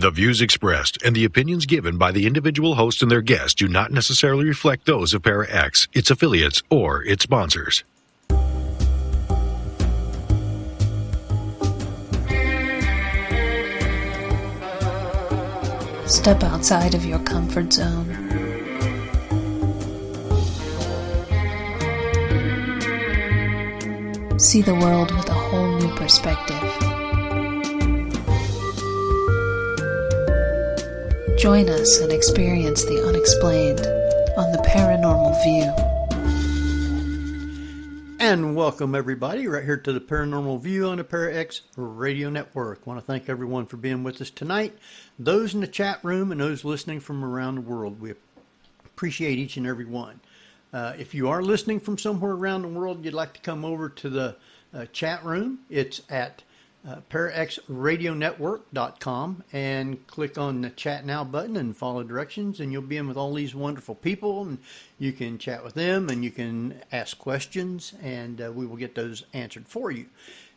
The views expressed and the opinions given by the individual host and their guests do not necessarily reflect those of Para-X, its affiliates, or its sponsors. Step outside of your comfort zone. See the world with a whole new perspective. Join us and experience the unexplained on the Paranormal View. And welcome everybody right here to the Paranormal View on the Para-X Radio Network. I want to thank everyone for being with us tonight. Those in the chat room and those listening from around the world, we appreciate each and every one. If you are listening from somewhere around the world, you'd like to come over to the chat room. It's at paraxradionetwork.com and click on the chat now button and follow directions, and you'll be in with all these wonderful people, and you can chat with them and you can ask questions, and we will get those answered for you.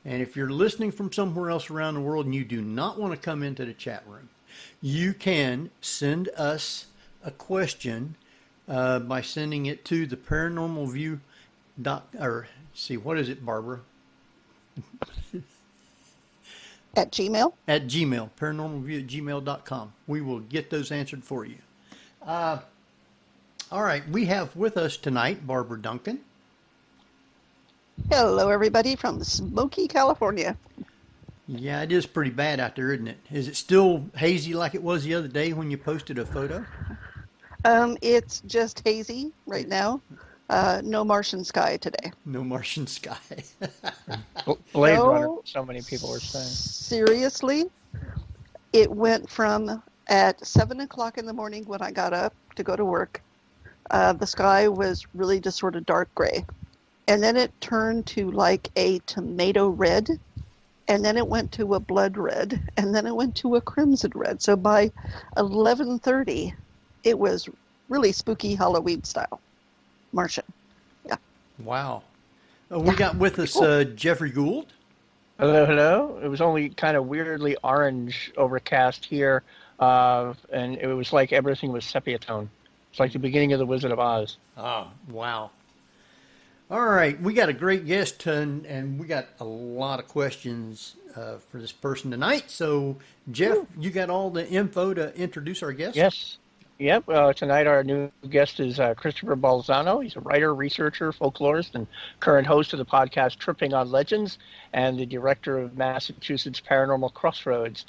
And if you're listening from somewhere else around the world and you do not want to come into the chat room, you can send us a question by sending it to the Paranormal View what is it, Barbara? At Gmail? At Gmail, paranormalview@gmail.com. We will get those answered for you. All right, we have with us tonight Barbara Duncan. Hello, everybody from Smoky, California. Yeah, it is pretty bad out there, isn't it? Is it still hazy like it was the other day when you posted a photo? It's just hazy right now. No Martian sky today. No Martian sky. Blade Runner, so many people were saying. Seriously, it went from at 7 o'clock in the morning when I got up to go to work, the sky was really just sort of dark gray. And then it turned to like a tomato red, and then it went to a blood red, and then it went to a crimson red. So by 11:30, it was really spooky Halloween style. Martian. Yeah. Wow. We got with us Jeffrey Gould. Hello, hello. It was only kind of weirdly orange overcast here, and it was like everything was sepia tone. It's like the beginning of The Wizard of Oz. Oh, wow. All right, we got a great guest, and we got a lot of questions for this person tonight. So, Jeff, you got all the info to introduce our guest? Yes. Yep. Tonight our new guest is Christopher Balzano. He's a writer, researcher, folklorist, and current host of the podcast Tramping on Legends, and the director of Massachusetts Paranormal Crossroads.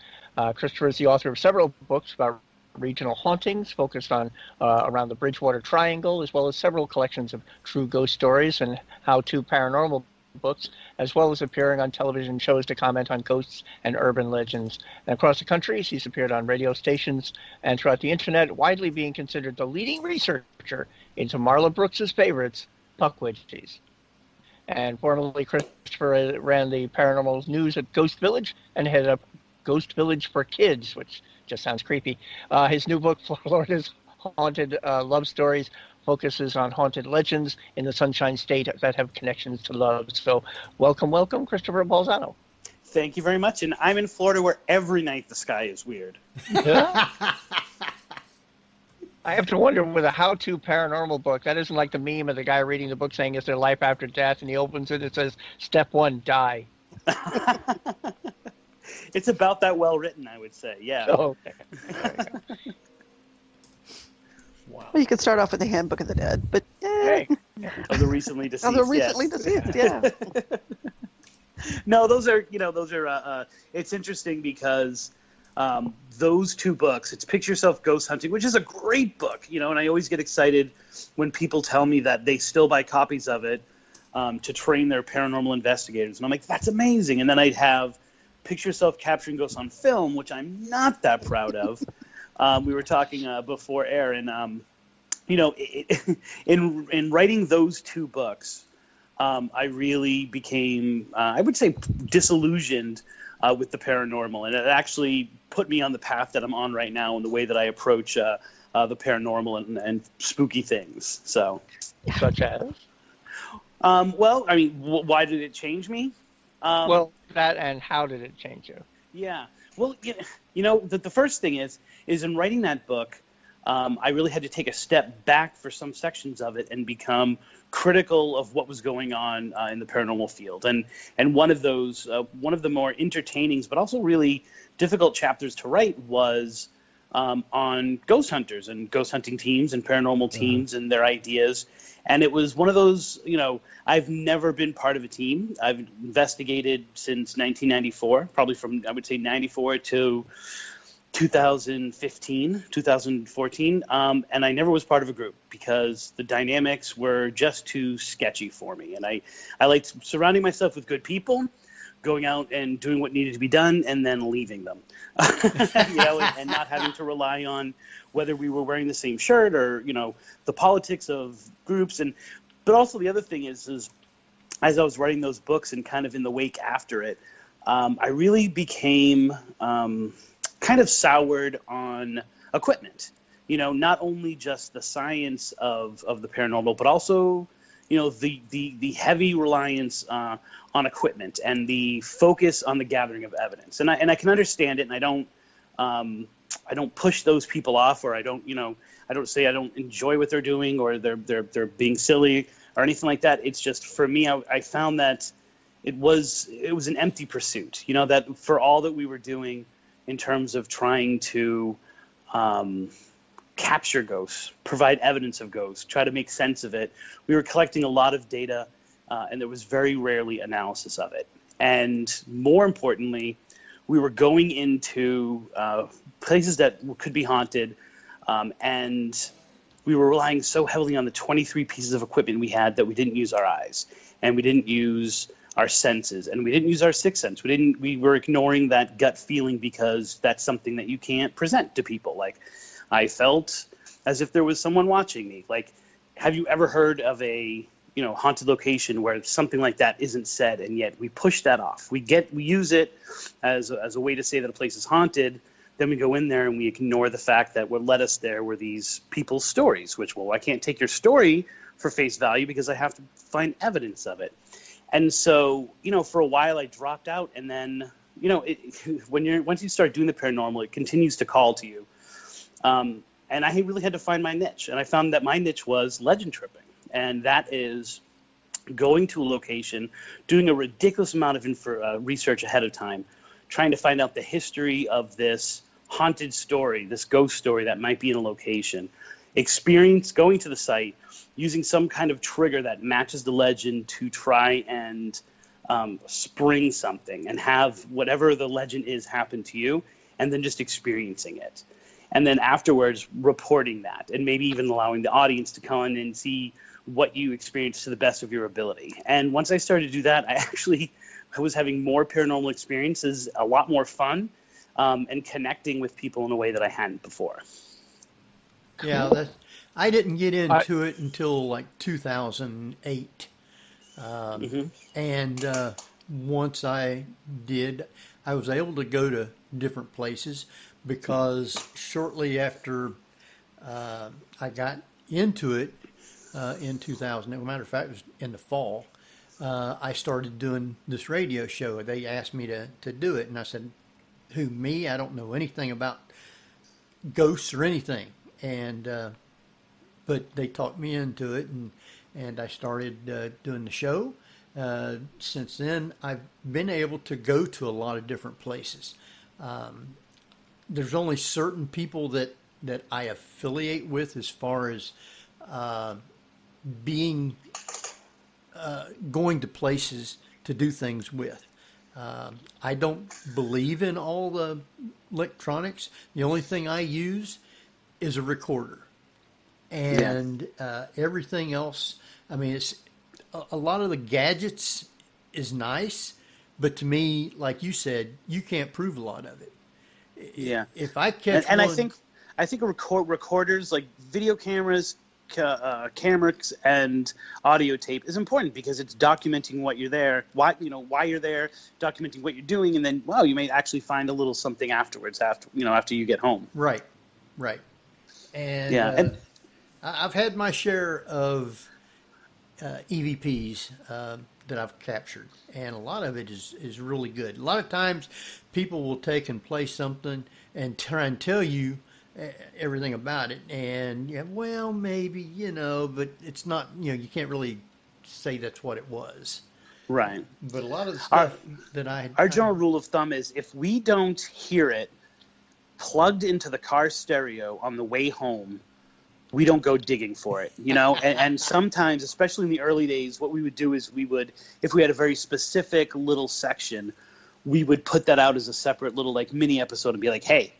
Christopher is the author of several books about regional hauntings focused on around the Bridgewater Triangle, as well as several collections of true ghost stories and how-to paranormal books, as well as appearing on television shows to comment on ghosts and urban legends. And across the country, he's appeared on radio stations and throughout the internet, widely being considered the leading researcher into Marla Brooks' favorites, Pukwudgies. And formerly, Christopher ran the paranormal news at Ghostvillage and headed up Ghostvillage for Kids, which just sounds creepy. His new book, Florida's Haunted Love Stories, focuses on haunted legends in the Sunshine State that have connections to love. So welcome, Christopher Balzano. Thank you very much. And I'm in Florida where every night the sky is weird. I have to wonder with a how-to paranormal book, that isn't like the meme of the guy reading the book saying, is there life after death? And he opens it, it says, step 1, die. It's about that well written, I would say. Yeah. Oh, okay. Wow. Well, you could start off with the Handbook of the Dead, but Hey. Of the recently deceased. Of the recently deceased, yeah. No, those are, it's interesting because those two books, it's Picture Yourself Ghost Hunting, which is a great book, and I always get excited when people tell me that they still buy copies of it to train their paranormal investigators. And I'm like, that's amazing. And then I'd have Picture Yourself Capturing Ghosts on Film, which I'm not that proud of. We were talking before air, and in writing those two books, I really became, I would say, disillusioned with the paranormal, and it actually put me on the path that I'm on right now in the way that I approach the paranormal and spooky things. So, such as? Well, I mean, why did it change me? Well, that and how did it change you? Yeah. Well, the first thing is in writing that book, I really had to take a step back for some sections of it and become critical of what was going on in the paranormal field. And one of those, one of the more entertaining but also really difficult chapters to write was on ghost hunters and ghost hunting teams and paranormal teams and their ideas. And it was one of those, I've never been part of a team. I've investigated since 1994, probably from, I would say, 94 to 2015, 2014. And I never was part of a group because the dynamics were just too sketchy for me. And I liked surrounding myself with good people, going out and doing what needed to be done, and then leaving them, and not having to rely on whether we were wearing the same shirt or, the politics of groups. But also the other thing is as I was writing those books and kind of in the wake after it, I really became kind of soured on equipment, not only just the science of the paranormal, but also, the heavy reliance on equipment and the focus on the gathering of evidence. And I can understand it, and I don't push those people off, or I don't say I don't enjoy what they're doing or they're being silly or anything like that. It's just, for me, I found that it was an empty pursuit, that for all that we were doing in terms of trying to capture ghosts, provide evidence of ghosts, try to make sense of it, we were collecting a lot of data, and there was very rarely analysis of it. And more importantly, we were going into places that could be haunted, and we were relying so heavily on the 23 pieces of equipment we had that we didn't use our eyes, and we didn't use our senses, and we didn't use our sixth sense. We were ignoring that gut feeling because that's something that you can't present to people. Like, I felt as if there was someone watching me. Like, have you ever heard of a haunted location where something like that isn't said, and yet we push that off? We use it as a way to say that a place is haunted. Then we go in there and we ignore the fact that what led us there were these people's stories, which, I can't take your story for face value because I have to find evidence of it. And so, for a while I dropped out, and then, once you start doing the paranormal, it continues to call to you. And I really had to find my niche, and I found that my niche was legend tripping. And that is going to a location, doing a ridiculous amount of research ahead of time, trying to find out the history of this haunted story, this ghost story that might be in a location, going to the site, using some kind of trigger that matches the legend to try and spring something and have whatever the legend is happen to you, and then just experiencing it. And then afterwards reporting that, and maybe even allowing the audience to come in and see what you experienced to the best of your ability. And once I started to do that, I was having more paranormal experiences, a lot more fun, and connecting with people in a way that I hadn't before. Yeah, I didn't get into it until like 2008. And once I did, I was able to go to different places because shortly after I got into it in 2000, as a matter of fact, it was in the fall, I started doing this radio show. They asked me to do it, and I said, who, me? I don't know anything about ghosts or anything. And but they talked me into it, and I started doing the show. Since then, I've been able to go to a lot of different places. There's only certain people that I affiliate with as far as going to places to do things with. I don't believe in all the electronics. The only thing I use is a recorder. And everything else, I mean, it's a lot of the gadgets is nice, but to me, like you said, you can't prove a lot of it. Yeah. If I catch and one, I think recorders like video cameras, cameras and audio tape is important because it's documenting what you're there, why you're there, documenting what you're doing, and then you may actually find a little something afterwards after you get home. Right. And I've had my share of EVPs, that I've captured, and a lot of it is really good. A lot of times, people will take and play something and try and tell you everything about it, and well, maybe, but it's not, you can't really say that's what it was. Right. But a lot of the stuff our general rule of thumb is if we don't hear it plugged into the car stereo on the way home, we don't go digging for it, and sometimes, especially in the early days, what we would do is if we had a very specific little section, we would put that out as a separate little like mini episode and be like, hey,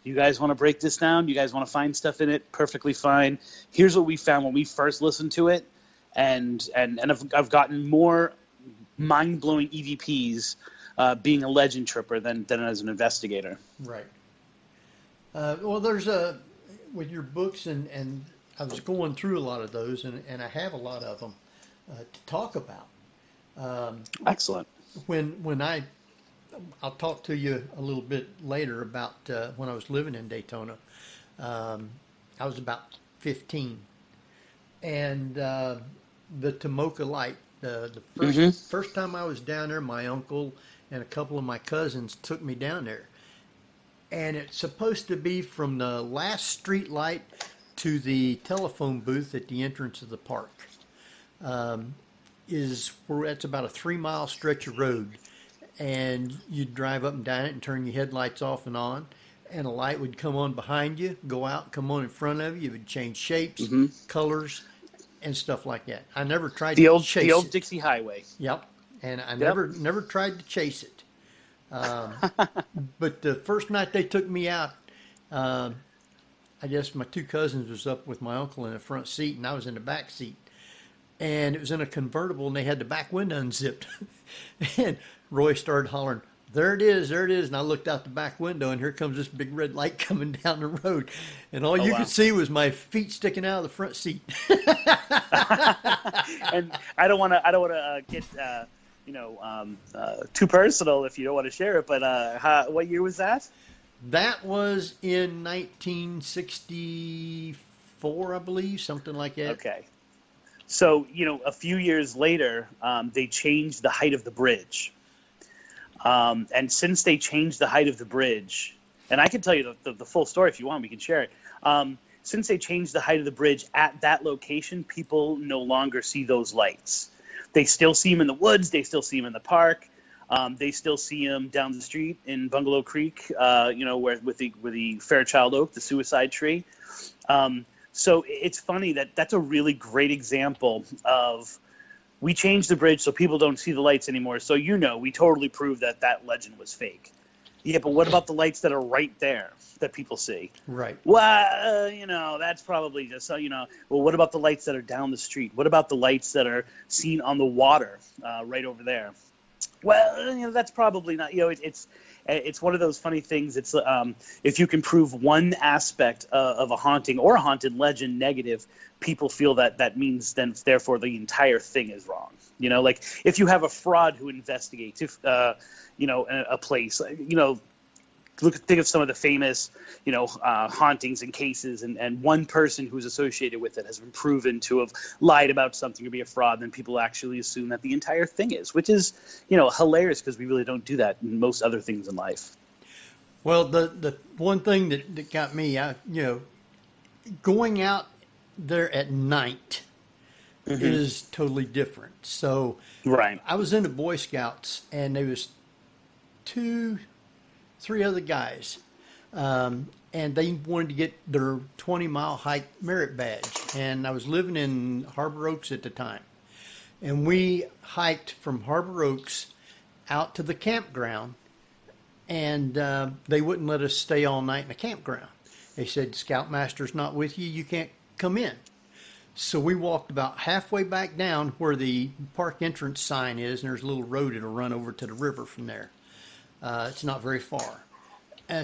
you guys want to break this down? You guys want to find stuff in it? Perfectly fine. Here's what we found when we first listened to it. And I've gotten more mind-blowing EVPs being a legend tripper than as an investigator. Right. Well, there's with your books, and I was going through a lot of those, and I have a lot of them to talk about. Excellent. I'll talk to you a little bit later about when I was living in Daytona. I was about 15, and the Tomoka Light. The first time I was down there, my uncle and a couple of my cousins took me down there, and it's supposed to be from the last street light to the telephone booth at the entrance of the park. That's about a 3-mile stretch of road. And you'd drive up and down it and turn your headlights off and on, and a light would come on behind you, go out, come on in front of you. It would change shapes, colors, and stuff like that. I never tried to chase it. The old Dixie Highway. Yep, and I never tried to chase it. But the first night they took me out, I guess my 2 cousins was up with my uncle in the front seat, and I was in the back seat. And it was in a convertible, and they had the back window unzipped. And Roy started hollering, there it is. And I looked out the back window, and here comes this big red light coming down the road. And all you could see was my feet sticking out of the front seat. And I don't want to get too personal if you don't want to share it, but what year was that? That was in 1964, I believe, something like that. Okay. So, a few years later, they changed the height of the bridge. And since they changed the height of the bridge, and I can tell you the full story if you want, we can share it. Since they changed the height of the bridge at that location, people no longer see those lights. They still see them in the woods. They still see them in the park. They still see them down the street in Bungalow Creek, where with the Fairchild Oak, the suicide tree. So it's funny that's a really great example of we changed the bridge so people don't see the lights anymore. So we totally proved that legend was fake. Yeah, but what about the lights that are right there that people see? Right. Well, that's probably just well, what about the lights that are down the street? What about the lights that are seen on the water right over there? Well, that's probably not. It's one of those funny things. It's if you can prove one aspect of a haunting or a haunted legend negative, people feel that means then therefore the entire thing is wrong. Like if you have a fraud who investigates, if a place, think of some of the famous, hauntings and cases, and one person who's associated with it has been proven to have lied about something or be a fraud, then people actually assume that the entire thing is, which is, hilarious because we really don't do that in most other things in life. Well, the one thing that got me, going out there at night is totally different. So right. I was in the Boy Scouts, and there was 3 other guys, and they wanted to get their 20-mile hike merit badge. And I was living in Harbor Oaks at the time. And we hiked from Harbor Oaks out to the campground, and they wouldn't let us stay all night in the campground. They said, Scoutmaster's not with you, you can't come in. So we walked about halfway back down where the park entrance sign is, and there's a little road that'll run over to the river from there. It's not very far.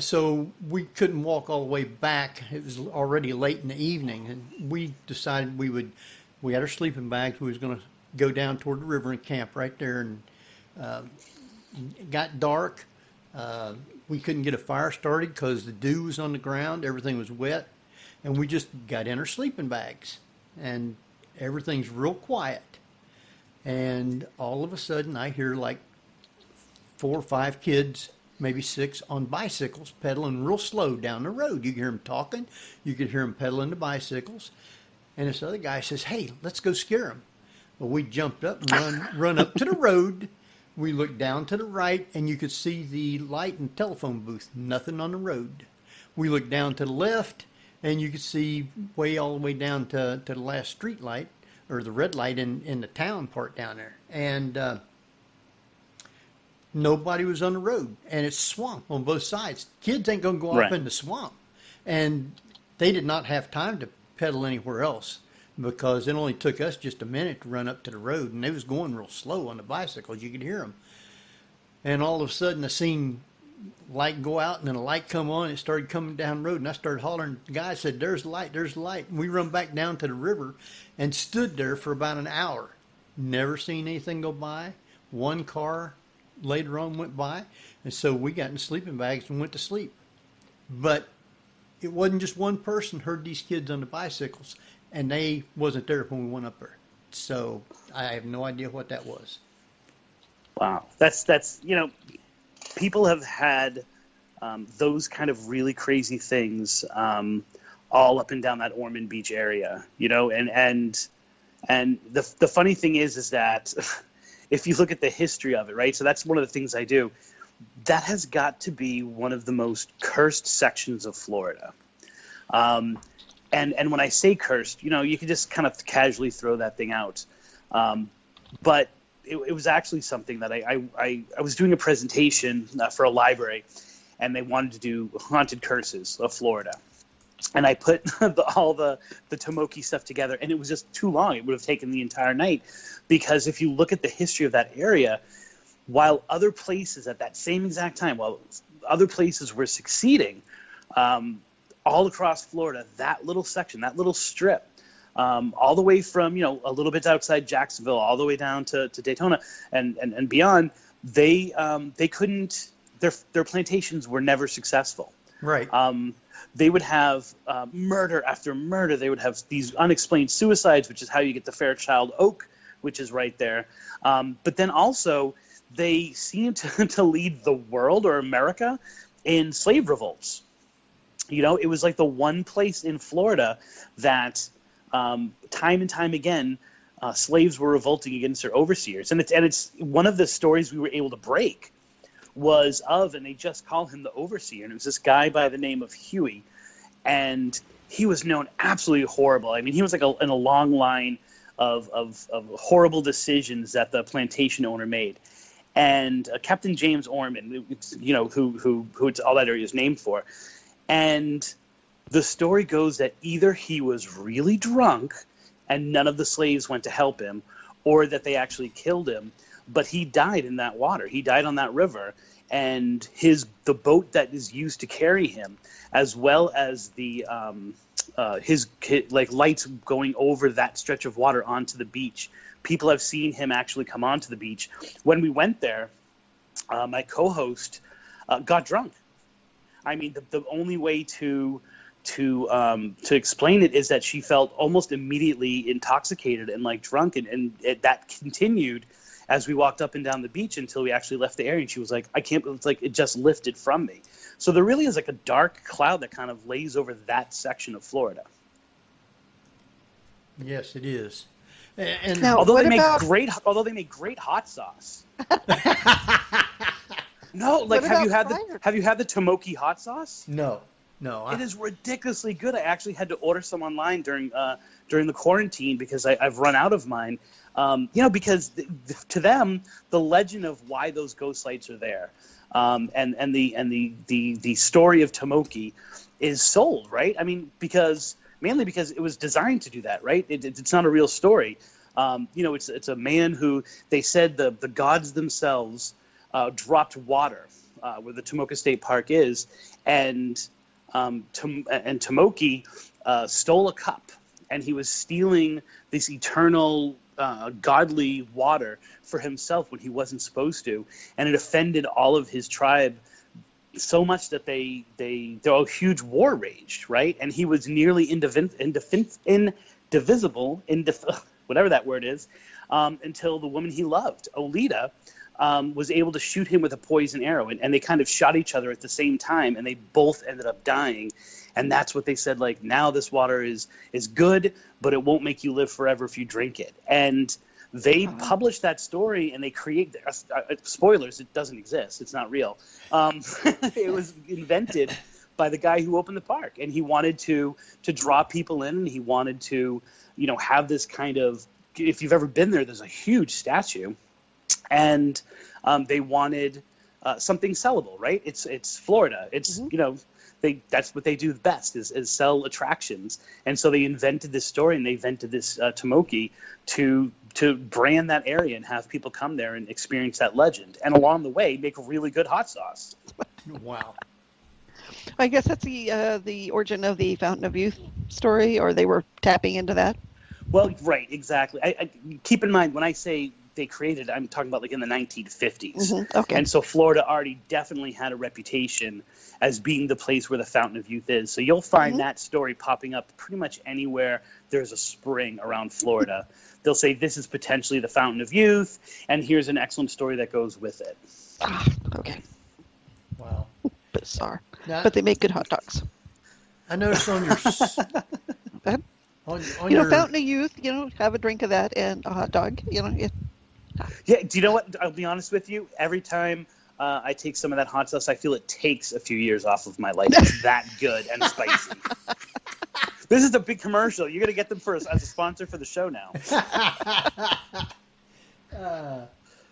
So we couldn't walk all the way back. It was already late in the evening, and we decided we had our sleeping bags. We was going to go down toward the river and camp right there. And it got dark. We couldn't get a fire started because the dew was on the ground. Everything was wet. And we just got in our sleeping bags. And everything's real quiet. And all of a sudden, I hear like 4 or 5 kids, maybe 6, on bicycles pedaling real slow down the road. You could hear them talking. You could hear them pedaling the bicycles. And this other guy says, "Hey, let's go scare them." Well, we jumped up and run up to the road. We looked down to the right, and you could see the light and telephone booth. Nothing on the road. We looked down to the left, and you could see all the way down to the last street light, or the red light in the town part down there. And nobody was on the road. And it's swamp on both sides. Kids ain't going to go off in the swamp. And they did not have time to pedal anywhere else, because it only took us just a minute to run up to the road, and they was going real slow on the bicycles. You could hear them. And all of a sudden, I seen light go out, and then a light come on. It started coming down the road, and I started hollering. The guy said, "There's the light, there's the light." And we run back down to the river and stood there for about an hour. Never seen anything go by. One car later on went by, and so we got in sleeping bags and went to sleep. But it wasn't just one person heard these kids on the bicycles, and they wasn't there when we went up there. So I have no idea what that was. Wow. That's people have had those kind of really crazy things all up and down that Ormond Beach area, and the funny thing is that if you look at the history of it, right? So that's one of the things I do. That has got to be one of the most cursed sections of Florida. And when I say cursed, you can just kind of casually throw that thing out. But it was actually something that I was doing a presentation for a library, and they wanted to do haunted curses of Florida. And I put all the Tomoki stuff together, and it was just too long. It would have taken the entire night, because if you look at the history of that area, while other places at that same exact time, while other places were succeeding, all across Florida, that little section, that little strip, all the way from, a little bit outside Jacksonville, all the way down to Daytona and beyond, they couldn't, their plantations were never successful. Right. They would have murder after murder. They would have these unexplained suicides, which is how you get the Fairchild Oak, which is right there. But then also, they seem to lead the world, or America, in slave revolts. It was like the one place in Florida that time and time again, slaves were revolting against their overseers. And it's one of the stories we were able to break was of, and they just call him the overseer, and it was this guy by the name of Huey, and he was known absolutely horrible. I mean, he was like in a long line of horrible decisions that the plantation owner made. And Captain James Ormond, who it's all that area is named for. And the story goes that either he was really drunk and none of the slaves went to help him, or that they actually killed him, but he died in that water. He died on that river, and the boat that is used to carry him, as well as the his lights going over that stretch of water onto the beach. People have seen him actually come onto the beach. When we went there, my co-host got drunk. I mean, the only way to explain it is that she felt almost immediately intoxicated and drunk, and that continued as we walked up and down the beach until we actually left the area. And she was like, "I can't." It's like it just lifted from me. So there really is a dark cloud that kind of lays over that section of Florida. Yes, it is. And now, although they make great hot sauce. No, have you had the Tomoki hot sauce? No. It is ridiculously good. I actually had to order some online during the quarantine because I've run out of mine. Because to them, the legend of why those ghost lights are there, and the story of Tomoki is sold, right? I mean, mainly because it was designed to do that, right? It's not a real story. It's a man who they said the gods themselves dropped water where the Tomoka State Park is, and Tomoki stole a cup, and he was stealing this eternal godly water for himself when he wasn't supposed to, and it offended all of his tribe so much that a huge war raged, right? And he was nearly indivisible. whatever that word is, until the woman he loved, Olita, was able to shoot him with a poison arrow. And they kind of shot each other at the same time, and they both ended up dying. And that's what they said, like, now this water is good, but it won't make you live forever if you drink it. And they published that story, and they create spoilers. It doesn't exist. It's not real. It was invented by the guy who opened the park, and he wanted to draw people in, and he wanted to, have this kind of. If you've ever been there, there's a huge statue, and they wanted something sellable, right? It's Florida. It's that's what they do best is sell attractions. And so they invented this story, and they invented this Tomoki to brand that area and have people come there and experience that legend. And along the way, make really good hot sauce. Wow. I guess that's the origin of the Fountain of Youth story, or they were tapping into that. Well, right, exactly. I keep in mind when I say they created, I'm talking about like in the 1950s. Mm-hmm. Okay. And so Florida already definitely had a reputation as being the place where the Fountain of Youth is. So you'll find that story popping up pretty much anywhere there's a spring around Florida. They'll say this is potentially the Fountain of Youth, and here's an excellent story that goes with it. Okay. Wow. Bizarre. Now, But they make good hot dogs. I noticed on your Fountain of Youth, have a drink of that and a hot dog, Yeah. Yeah, do you know what? I'll be honest with you. Every time I take some of that hot sauce, I feel it takes a few years off of my life. It's that good and spicy. This is a big commercial. You're going to get them first as a sponsor for the show now.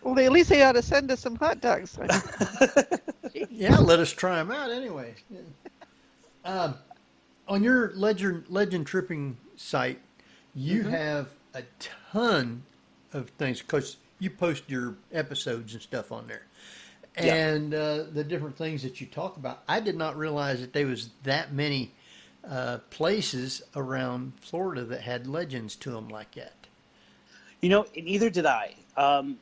Well, at least they ought to send us some hot dogs. Yeah, let us try them out anyway. On your legend tripping site, you have a ton of things because you post your episodes and stuff on there. And the different things that you talk about. I did not realize that there was that many places around Florida that had legends to them like that. Neither did I. When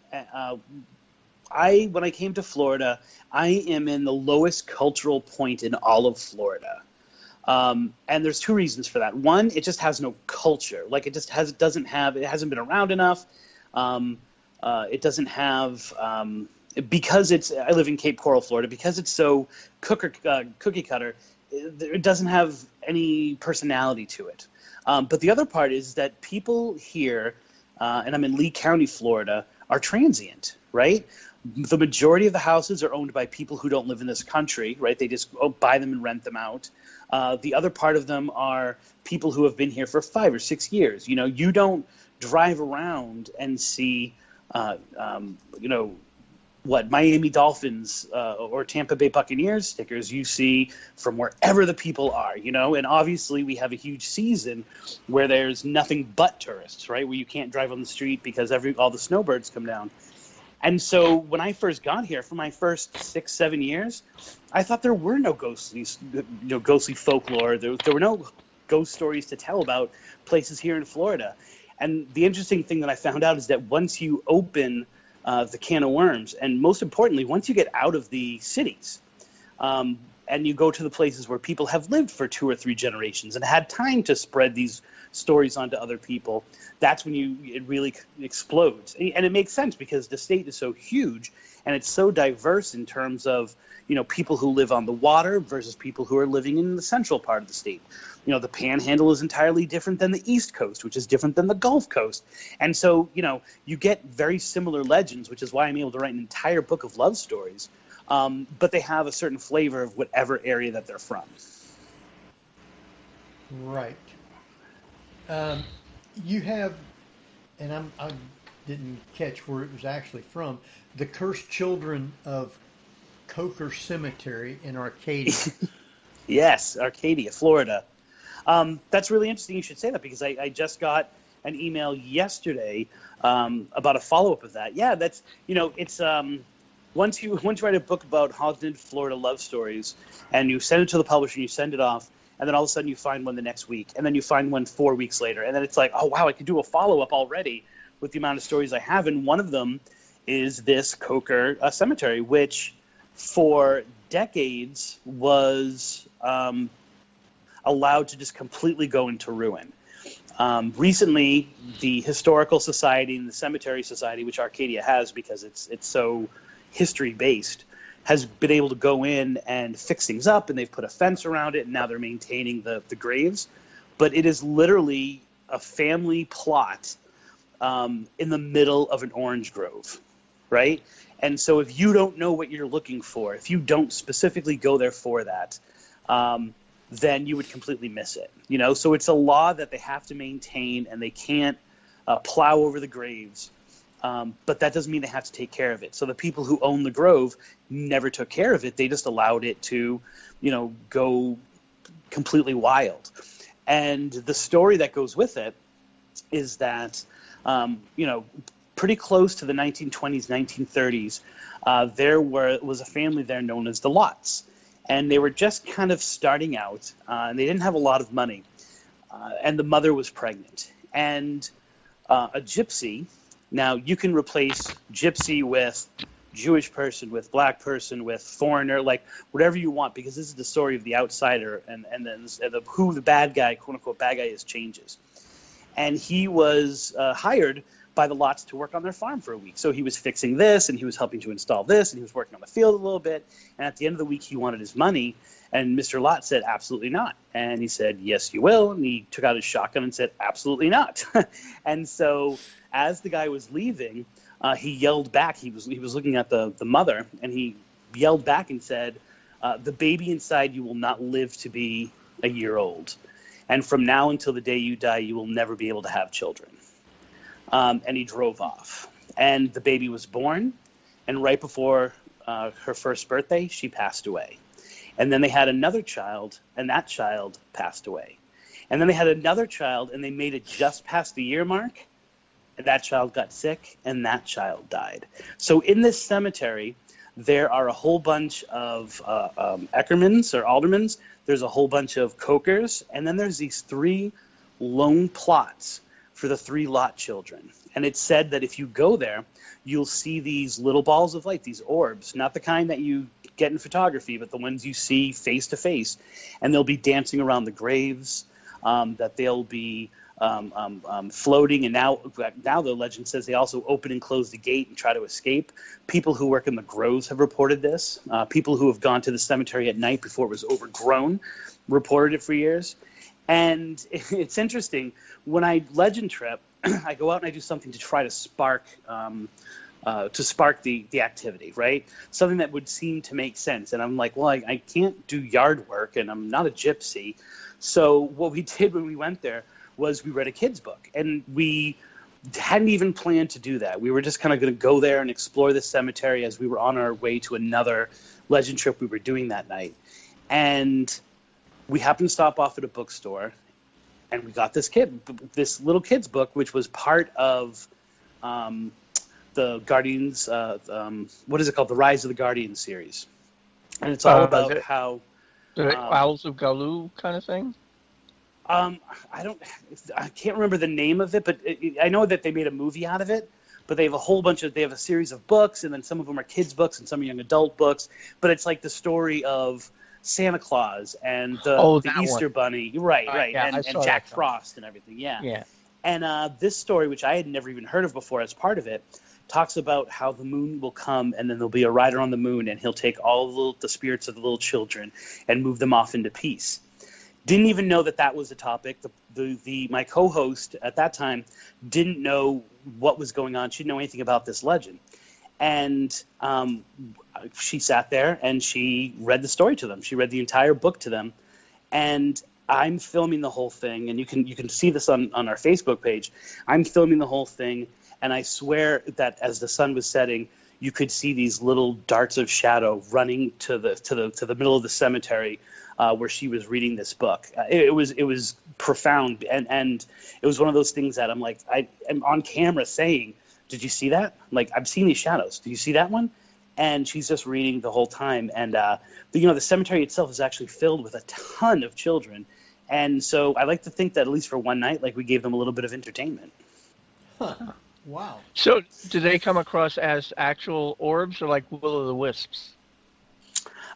I came to Florida, I am in the lowest cultural point in all of Florida. And there's two reasons for that. One, it just has no culture. Like it hasn't been around enough. It doesn't have, because I live in Cape Coral, Florida, because it's so cookie cutter, it doesn't have any personality to it. But the other part is that people here, and I'm in Lee County, Florida, are transient, right? The majority of the houses are owned by people who don't live in this country, right? They just buy them and rent them out. The other part of them are people who have been here for 5 or 6 years. You don't drive around and see, Miami Dolphins or Tampa Bay Buccaneers stickers. You see from wherever the people are, and obviously we have a huge season where there's nothing but tourists, right? Where you can't drive on the street because all the snowbirds come down. And so when I first got here, for my first 6-7 years, I thought there were no ghostly folklore. There were no ghost stories to tell about places here in Florida. And the interesting thing that I found out is that once you open the can of worms, and most importantly, once you get out of the cities and you go to the places where people have lived for 2 or 3 generations and had time to spread these stories onto other people, that's when it really explodes. And it makes sense because the state is so huge and it's so diverse in terms of, people who live on the water versus people who are living in the central part of the state. The Panhandle is entirely different than the East Coast, which is different than the Gulf Coast. And so, you get very similar legends, which is why I'm able to write an entire book of love stories. But they have a certain flavor of whatever area that they're from. Right. You have, and I didn't catch where it was actually from, the Cursed Children of Coker Cemetery in Arcadia. Yes, Arcadia, Florida. That's really interesting you should say that because I just got an email yesterday about a follow-up of that. Yeah, that's, it's once you write a book about haunted Florida love stories and you send it to the publisher and you send it off, and then all of a sudden you find one the next week, and then you find one 4 weeks later, and then it's like, oh, wow, I could do a follow-up already with the amount of stories I have, and one of them is this Coker Cemetery, which for decades was allowed to just completely go into ruin. Recently, the Historical Society and the Cemetery Society, which Arcadia has because it's so history-based, has been able to go in and fix things up, and they've put a fence around it, and now they're maintaining the graves. But it is literally a family plot in the middle of an orange grove, right? And so if you don't know what you're looking for, if you don't specifically go there for that, then you would completely miss it. So it's a law that they have to maintain, and they can't plow over the graves. But that doesn't mean they have to take care of it. So the people who own the grove never took care of it. They just allowed it to, go completely wild. And the story that goes with it is that, pretty close to the 1920s, 1930s, there was a family there known as the Lotts. And they were just kind of starting out, and they didn't have a lot of money. And the mother was pregnant. And a gypsy, now you can replace gypsy with Jewish person, with black person, with foreigner, like whatever you want, because this is the story of the outsider, and then who the bad guy, quote unquote, bad guy is changes. And he was hired by the Lotts to work on their farm for a week. So he was fixing this, and he was helping to install this, and he was working on the field a little bit. And at the end of the week, he wanted his money. And Mr. Lott said, absolutely not. And he said, yes, you will. And he took out his shotgun and said, absolutely not. And so as the guy was leaving, he yelled back. He was looking at the mother, and he yelled back and said, the baby inside you will not live to be a year old. And from now until the day you die, you will never be able to have children. And he drove off. And the baby was born, and right before her first birthday, she passed away. And then they had another child, and that child passed away. And then they had another child, and they made it just past the year mark, and that child got sick, and that child died. So in this cemetery, there are a whole bunch of Eckermans or aldermans. There's a whole bunch of Cokers, and then there's these 3 lone plots for the 3 Lott children. And it's said that if you go there, you'll see these little balls of light, these orbs, not the kind that you get in photography, but the ones you see face to face. And they'll be dancing around the graves, that they'll be floating. And now the legend says they also open and close the gate and try to escape. People who work in the groves have reported this. People who have gone to the cemetery at night before it was overgrown reported it for years. And it's interesting, when I legend trip, I go out and I do something to try to spark the activity, right? Something that would seem to make sense. And I'm like, well, I can't do yard work, and I'm not a gypsy. So what we did when we went there was we read a kid's book, and we hadn't even planned to do that. We were just kind of going to go there and explore the cemetery as we were on our way to another legend trip we were doing that night. And we happened to stop off at a bookstore, and we got this little kid's book, which was part of the Guardians, what is it called? The Rise of the Guardians series. And it's all about how... The Owls of Galoo kind of thing? I can't remember the name of it, but I know that they made a movie out of it. But they have a series of books, and then some of them are kids' books and some are young adult books. But it's like the story of Santa Claus and the Easter Bunny, right, yeah, and Jack Frost and everything, yeah. And this story, which I had never even heard of before as part of it, talks about how the moon will come, and then there'll be a rider on the moon, and he'll take all the spirits of the little children and move them off into peace. Didn't even know that was the topic. My co-host at that time didn't know what was going on. She didn't know anything about this legend. And she sat there and she read the story to them. She read the entire book to them. And I'm filming the whole thing. And you can see this on our Facebook page. I'm filming the whole thing. And I swear that as the sun was setting, you could see these little darts of shadow running to the middle of the cemetery where she was reading this book. It was profound, and it was one of those things that I'm like, I am on camera saying, "Did you see that? Like, I've seen these shadows. Do you see that one?" And she's just reading the whole time. And the cemetery itself is actually filled with a ton of children, and so I like to think that at least for one night, like, we gave them a little bit of entertainment. Huh. Wow. So, do they come across as actual orbs or like will-o'-the-wisps?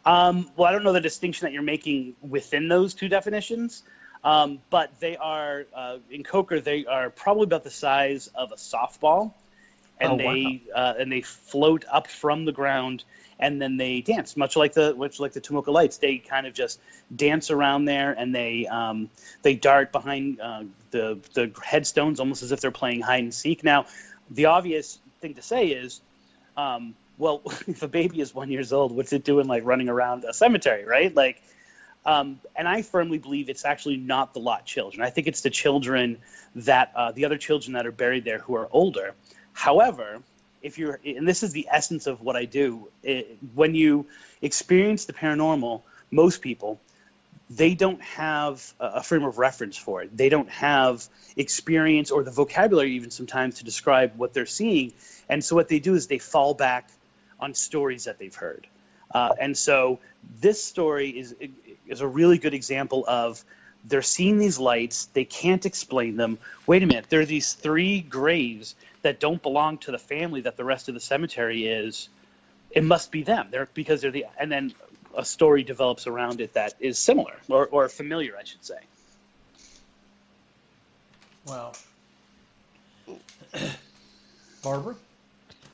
Well, I don't know the distinction that you're making within those two definitions. But they are in Coker. They are probably about the size of a softball, and they float up from the ground, and then they dance, much like the Tomoka Lights. They kind of just dance around there, and they dart behind the headstones, almost as if they're playing hide and seek. Now, the obvious thing to say is, well, if a baby is 1 year old, what's it doing like running around a cemetery, right? Like. And I firmly believe it's actually not the lot children. I think it's the children that the other children that are buried there who are older. However, and this is the essence of what I do, when you experience the paranormal, most people, they don't have a frame of reference for it. They don't have experience or the vocabulary even sometimes to describe what they're seeing. And so what they do is they fall back on stories that they've heard. And so this story is a really good example of they're seeing these lights. They can't explain them. Wait a minute. There are these 3 graves that don't belong to the family that the rest of the cemetery is. It must be them. And then a story develops around it that is similar or familiar, I should say. Wow. Barbara?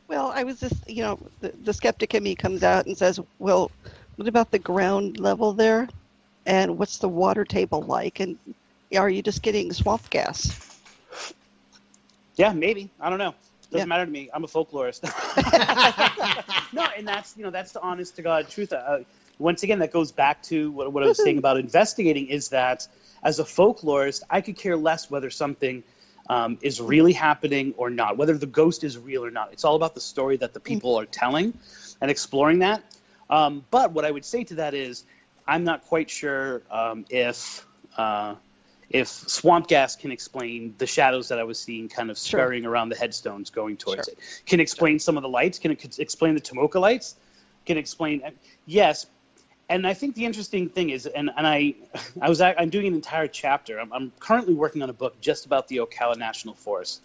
Well, I was just, the skeptic in me comes out and says, well, what about the ground level there? And what's the water table like? And are you just getting swamp gas? Yeah, maybe. I don't know. Doesn't matter to me. I'm a folklorist. No, and that's the honest to God truth. Once again, that goes back to what I was saying about investigating, is that as a folklorist, I could care less whether something is really happening or not, whether the ghost is real or not. It's all about the story that the people are telling and exploring that. But what I would say to that is, I'm not quite sure if swamp gas can explain the shadows that I was seeing kind of scurrying around the headstones going towards it. Can explain some of the lights. Can it explain the Tomoka lights? Can explain, yes. And I think the interesting thing is, I'm doing an entire chapter. I'm currently working on a book just about the Ocala National Forest,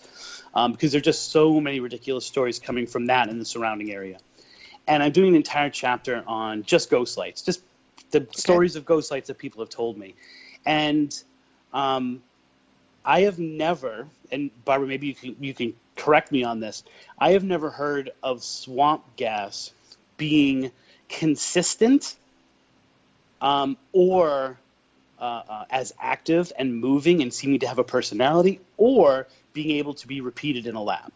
because there are just so many ridiculous stories coming from that in the surrounding area. And I'm doing an entire chapter on just ghost lights, just the stories of ghost lights that people have told me. And I have never, and Barbara, maybe you can correct me on this, I have never heard of swamp gas being consistent or as active and moving and seeming to have a personality, or being able to be repeated in a lab.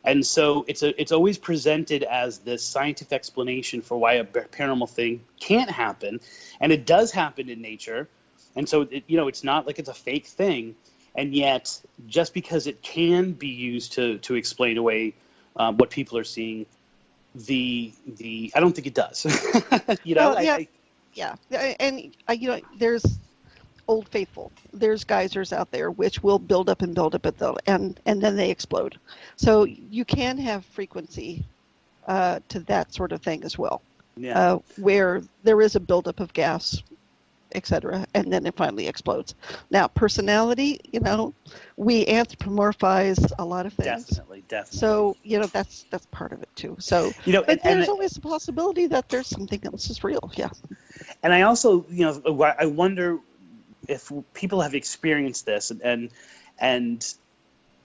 And so it's always presented as this scientific explanation for why a paranormal thing can't happen, and it does happen in nature. And so it's not like it's a fake thing, and yet just because it can be used to explain away what people are seeing, I don't think it does. There's Old Faithful. There's geysers out there which will build up and build up and build, and then they explode. So you can have frequency to that sort of thing as well, where there is a buildup of gas, etc., and then it finally explodes. Now, personality, we anthropomorphize a lot of things. Definitely. So that's part of it too. So but there's always the possibility that there's something else is real. Yeah. And I also, I wonder if people have experienced this and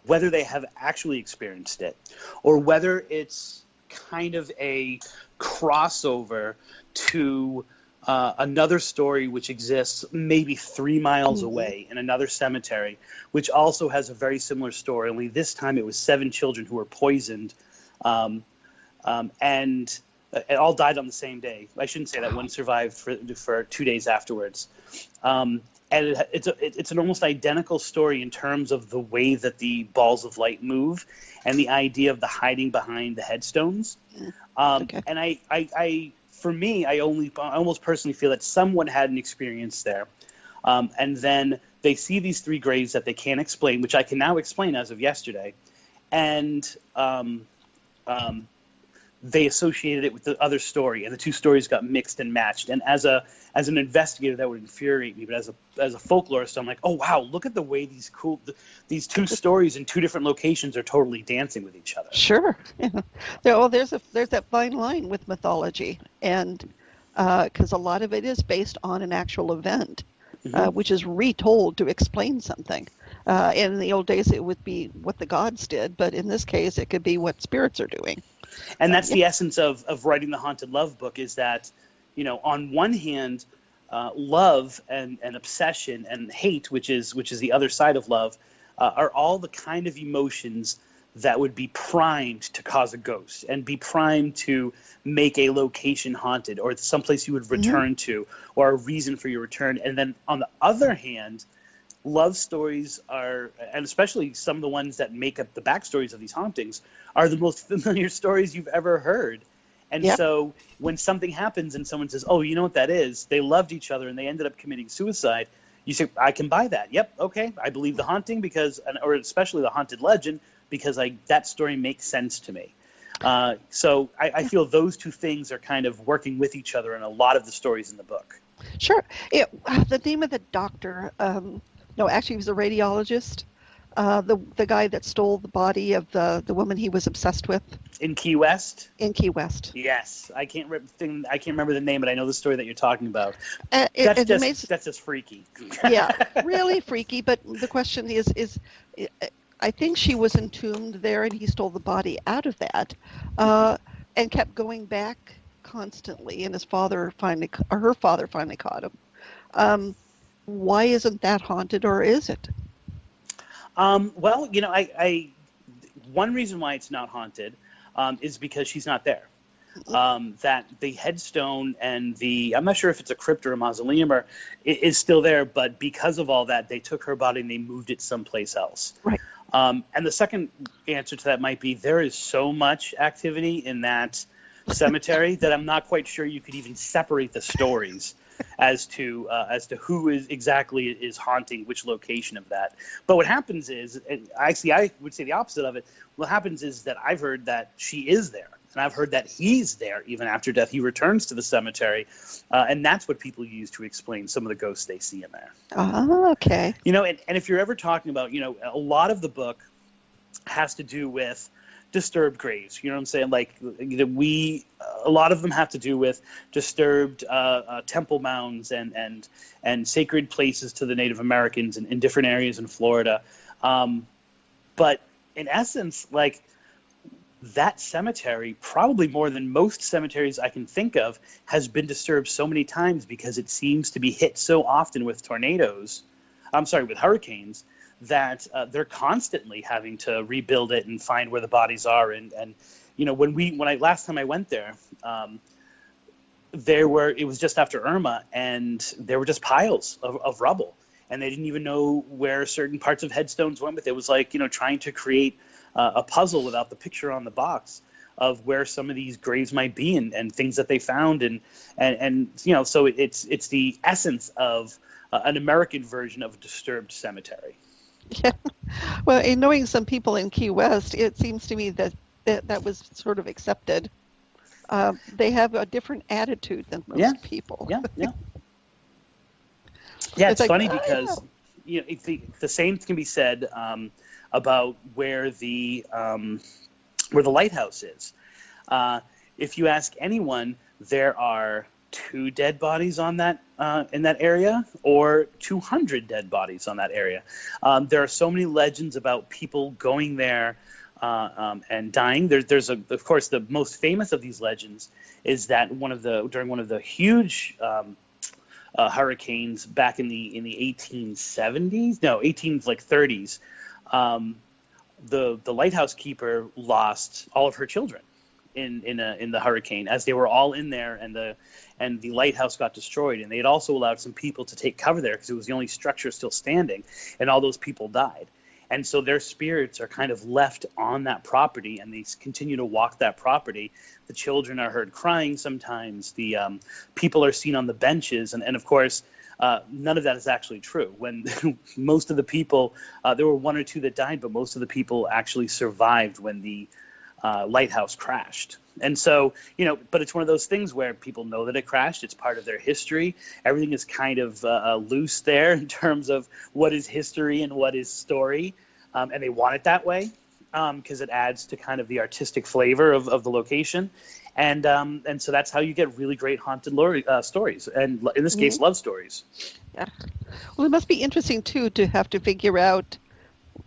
whether they have actually experienced it, or whether it's kind of a crossover to another story which exists maybe 3 miles away in another cemetery, which also has a very similar story, only this time it was 7 children who were poisoned, and it all died on the same day. I shouldn't say that. One survived for 2 days afterwards. And it's an almost identical story in terms of the way that the balls of light move and the idea of the hiding behind the headstones. And for me, I almost personally feel that someone had an experience there. And then they see these 3 graves that they can't explain, which I can now explain as of yesterday. And they associated it with the other story, and the 2 stories got mixed and matched. And as an investigator, that would infuriate me. But as a folklorist, I'm like, oh wow, look at the way these 2 stories in 2 different locations are totally dancing with each other. Sure. There's that fine line with mythology, and because a lot of it is based on an actual event. which is retold to explain something. In the old days, it would be what the gods did, but in this case, it could be what spirits are doing. And that's the essence of writing the Haunted Love book, is that, on one hand, love and obsession and hate, which is the other side of love, are all the kind of emotions that would be primed to cause a ghost and be primed to make a location haunted, or someplace you would return to, or a reason for your return. And then on the other hand, love stories are, and especially some of the ones that make up the backstories of these hauntings, are the most familiar stories you've ever heard. And so when something happens and someone says, oh, you know what that is? They loved each other and they ended up committing suicide. You say, I can buy that. Yep, okay. I believe the haunting or especially the haunted legend, because that story makes sense to me. So I feel those two things are kind of working with each other in a lot of the stories in the book. Sure. The name of the doctor, no, actually he was a radiologist. The guy that stole the body of the woman he was obsessed with. In Key West? In Key West. Yes. I can't remember the name, but I know the story that you're talking about. That's just freaky. Yeah, really freaky. But the question is I think she was entombed there, and he stole the body out of that, and kept going back constantly. And her father finally caught him. Why isn't that haunted, or is it? Well, one reason why it's not haunted is because she's not there. That the headstone and I'm not sure if it's a crypt or a mausoleum is still there, but because of all that, they took her body and they moved it someplace else. Right. And the second answer to that might be there is so much activity in that cemetery that I'm not quite sure you could even separate the stories as to who exactly is haunting which location of that. But what happens is, and actually I would say the opposite of it, what happens is that I've heard that she is there, and I've heard that he's there even after death. He returns to the cemetery, and that's what people use to explain some of the ghosts they see in there. Oh, okay. And if you're ever talking about, a lot of the book has to do with disturbed graves. You know what I'm saying? Like, a lot of them have to do with disturbed temple mounds and sacred places to the Native Americans in different areas in Florida. But in essence, like, that cemetery, probably more than most cemeteries I can think of, has been disturbed so many times because it seems to be hit so often with with hurricanes, that they're constantly having to rebuild it and find where the bodies are. And last time I went there, it was just after Irma, and there were just piles of rubble, and they didn't even know where certain parts of headstones went. But it was like, trying to create a puzzle without the picture on the box of where some of these graves might be and things that they found. So it's the essence of an American version of a disturbed cemetery. Yeah. Well, in knowing some people in Key West, it seems to me that was sort of accepted. They have a different attitude than most people. Yeah. It's like, funny because the same can be said about where the lighthouse is. If you ask anyone, there are 2 dead bodies on that in that area, or 200 dead bodies on that area. There are so many legends about people going there and dying. There's of course, the most famous of these legends is that during one of the huge hurricanes back in the 1830s, the lighthouse keeper lost all of her children in the hurricane, as they were all in there, and the lighthouse got destroyed. And they had also allowed some people to take cover there because it was the only structure still standing, and all those people died. And so their spirits are kind of left on that property, and they continue to walk that property. The children are heard crying sometimes. The people are seen on the benches, and of course, none of that is actually true. When most of the people, there were 1 or 2 that died, but most of the people actually survived when the lighthouse crashed. And so, but it's one of those things where people know that it crashed. It's part of their history. Everything is kind of loose there in terms of what is history and what is story. And they want it that way because it adds to kind of the artistic flavor of the location. And so that's how you get really great haunted stories, and in this case, love stories. Yeah. Well, it must be interesting too to have to figure out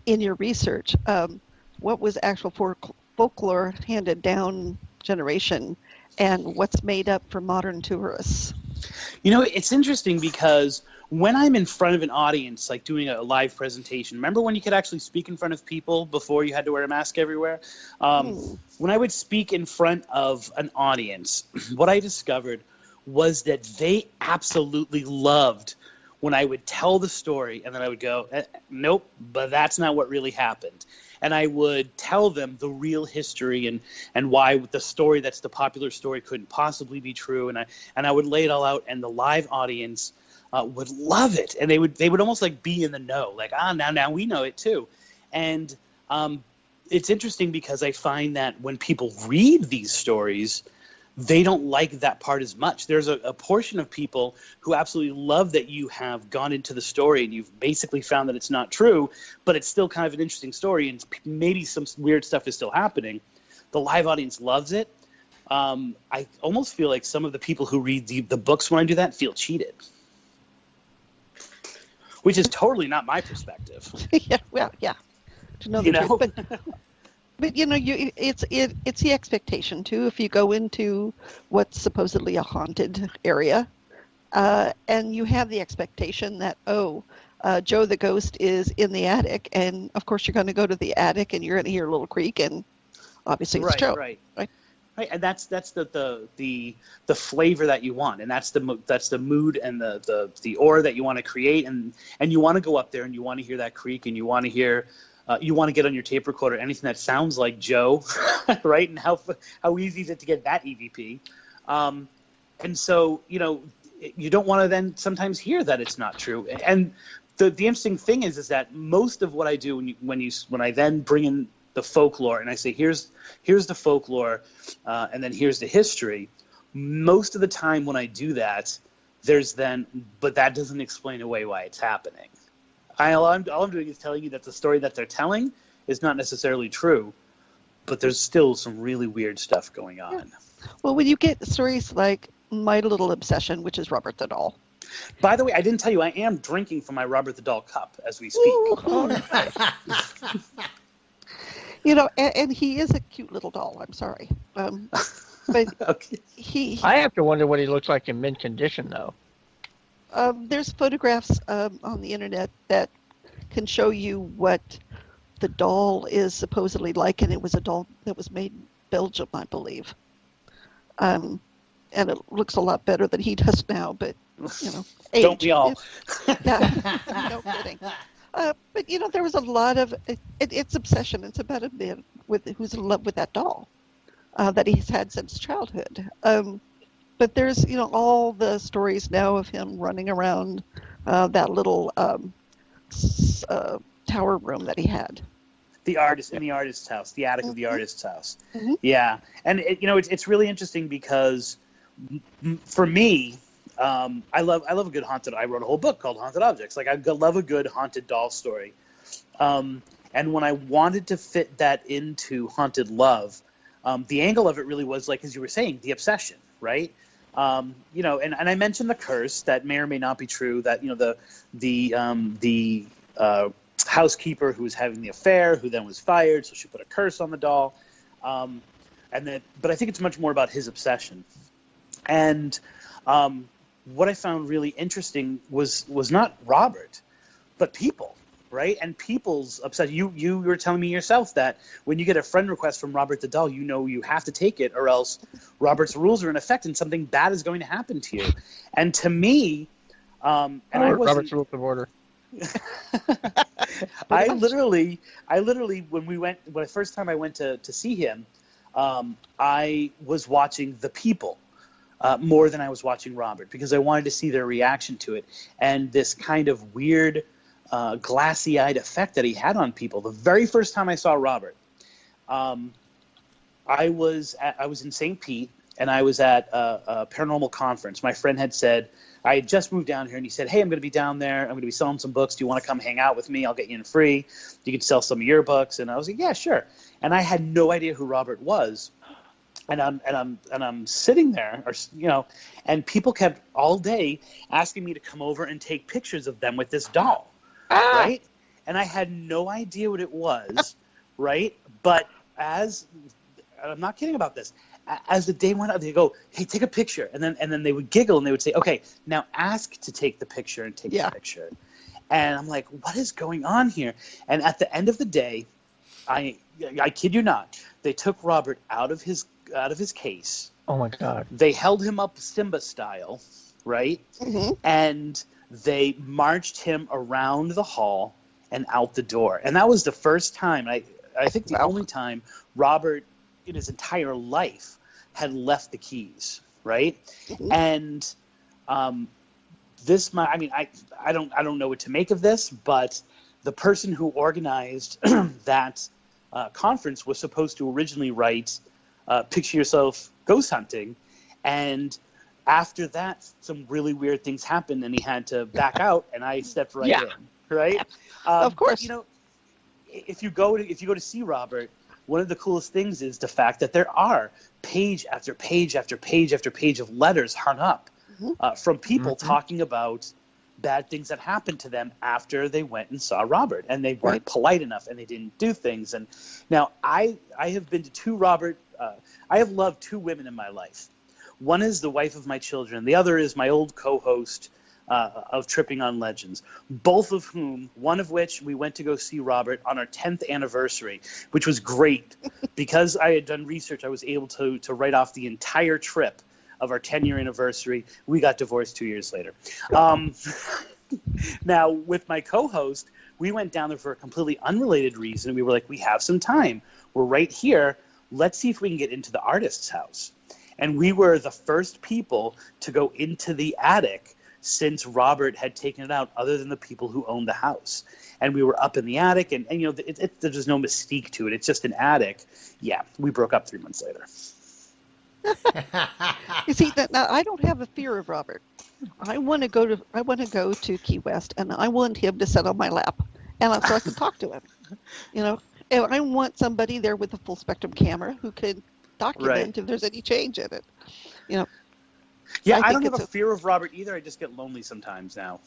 in your research what was actual folklore handed down generation and what's made up for modern tourists. You know, it's interesting because when I'm in front of an audience, like doing a live presentation, remember when you could actually speak in front of people before you had to wear a mask everywhere? When I would speak in front of an audience, what I discovered was that they absolutely loved when I would tell the story and then I would go, nope, but that's not what really happened. And I would tell them the real history and why the story that's the popular story couldn't possibly be true. And I would lay it all out, and the live audience would love it. And they would almost like be in the know, like, now we know it too. And it's interesting because I find that when people read these stories, they don't like that part as much. There's a portion of people who absolutely love that you have gone into the story and you've basically found that it's not true, but it's still kind of an interesting story and maybe some weird stuff is still happening. The live audience loves it. I almost feel like some of the people who read the books when I do that feel cheated, which is totally not my perspective. Yeah, well, yeah. To know the truth. But you know, it's the expectation too. If you go into what's supposedly a haunted area, and you have the expectation that Joe the ghost is in the attic, and of course you're going to go to the attic and you're going to hear a little creak, and obviously it's Joe. Right. And that's the flavor that you want, and that's the mood and the aura that you want to create, and you want to go up there and you want to hear that creak, and you want to hear. You want to get on your tape recorder anything that sounds like Joe, right? And how easy is it to get that EVP? And so, you know, you don't want to then sometimes hear that it's not true. And the interesting thing is that most of what I do when I then bring in the folklore and I say here's the folklore, and then here's the history. Most of the time when I do that, but that doesn't explain away why it's happening. All I'm doing is telling you that the story that they're telling is not necessarily true, but there's still some really weird stuff going on. Yeah. Well, when you get stories like My Little Obsession, which is Robert the Doll. By the way, I didn't tell you I am drinking from my Robert the Doll cup as we speak. Ooh. You know, and he is a cute little doll. I'm sorry. But okay. I have to wonder what he looks like in mint condition, though. There's photographs on the internet that can show you what the doll is supposedly like, and it was a doll that was made in Belgium, I believe. And it looks a lot better than he does now, but, you know, age. Don't we all? Yeah, no kidding. But, you know, there was a lot of, it's obsession. It's about a man who's in love with that doll that he's had since childhood. But there's, you know, all the stories now of him running around that little tower room that he had. The artist's house, the attic of the artist's house. Mm-hmm. Yeah, and it's really interesting because for me, I love a good haunted. I wrote a whole book called Haunted Objects. Like I love a good haunted doll story. And when I wanted to fit that into haunted love, the angle of it really was like, as you were saying, the obsession, right? You know, and I mentioned the curse that may or may not be true. That, you know, the housekeeper who was having the affair, who then was fired, so she put a curse on the doll. But I think it's much more about his obsession. And what I found really interesting was not Robert, but people. Right? And people's upset. You were telling me yourself that when you get a friend request from Robert the Doll, you know you have to take it, or else Robert's rules are in effect and something bad is going to happen to you. And to me, Robert's rules of order. I literally, when the first time I went to see him, I was watching the people more than I was watching Robert, because I wanted to see their reaction to it and this kind of weird, glassy-eyed effect that he had on people. The very first time I saw Robert, I was in St. Pete, and I was at a paranormal conference. My friend had said, I had just moved down here, and he said, hey, I'm going to be down there. I'm going to be selling some books. Do you want to come hang out with me? I'll get you in free. You can sell some of your books. And I was like, yeah, sure. And I had no idea who Robert was. And I'm sitting there, or and people kept all day asking me to come over and take pictures of them with this doll, right? And I had no idea what it was, right? But I'm not kidding about this. As the day went on, they go, "Hey, take a picture," and then they would giggle and they would say, "Okay, now ask to take the picture and take the picture." And I'm like, "What is going on here?" And at the end of the day, I kid you not, they took Robert out of his case. Oh my God! They held him up Simba style, right? Mm-hmm. And they marched him around the hall and out the door. And that was the first time, I think the only time Robert in his entire life had left the keys, right? Mm-hmm. And I don't know what to make of this, but the person who organized that conference was supposed to originally write Picture Yourself Ghost Hunting, and after that some really weird things happened and he had to back out, and I stepped right in, right? Of course. If you go to see Robert, one of the coolest things is the fact that there are page after page after page after page of letters hung up from people talking about bad things that happened to them after they went and saw Robert, and they weren't polite enough and they didn't do things. And now I have been to two Robert. I have loved two women in my life. One is the wife of my children. The other is my old co-host of Tripping on Legends. Both of whom, one of which we went to go see Robert on our 10th anniversary, which was great. Because I had done research, I was able to write off the entire trip of our 10-year anniversary. We got divorced 2 years later. Now, with my co-host, we went down there for a completely unrelated reason. We were like, we have some time. We're right here. Let's see if we can get into the artist's house. And we were the first people to go into the attic since Robert had taken it out, other than the people who owned the house. And we were up in the attic, and there's no mystique to it. It's just an attic. Yeah, we broke up 3 months later. You see that now, I don't have a fear of Robert. I want to go to Key West, and I want him to sit on my lap, and so I can talk to him. And I want somebody there with a full spectrum camera who can document if there's any change in it. Yeah, I don't have a fear of Robert either. I just get lonely sometimes now.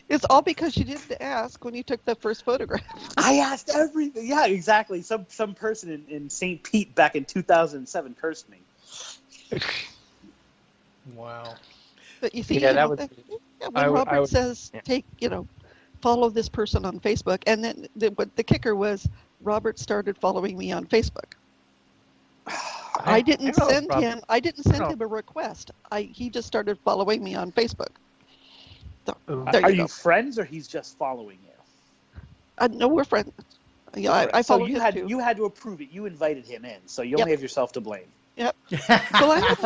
It's all because you didn't ask when you took the first photograph. I asked everything. Yeah, exactly. Some person in St. Pete back in 2007 cursed me. Wow. But you see, when Robert says, follow this person on Facebook, and then the kicker was Robert started following me on Facebook. I didn't send him a request. He just started following me on Facebook. So, are you friends, or he's just following you? No, we're friends. Yeah, I so followed him too. You had to approve it. You invited him in, so you only have yourself to blame. Yep. Well,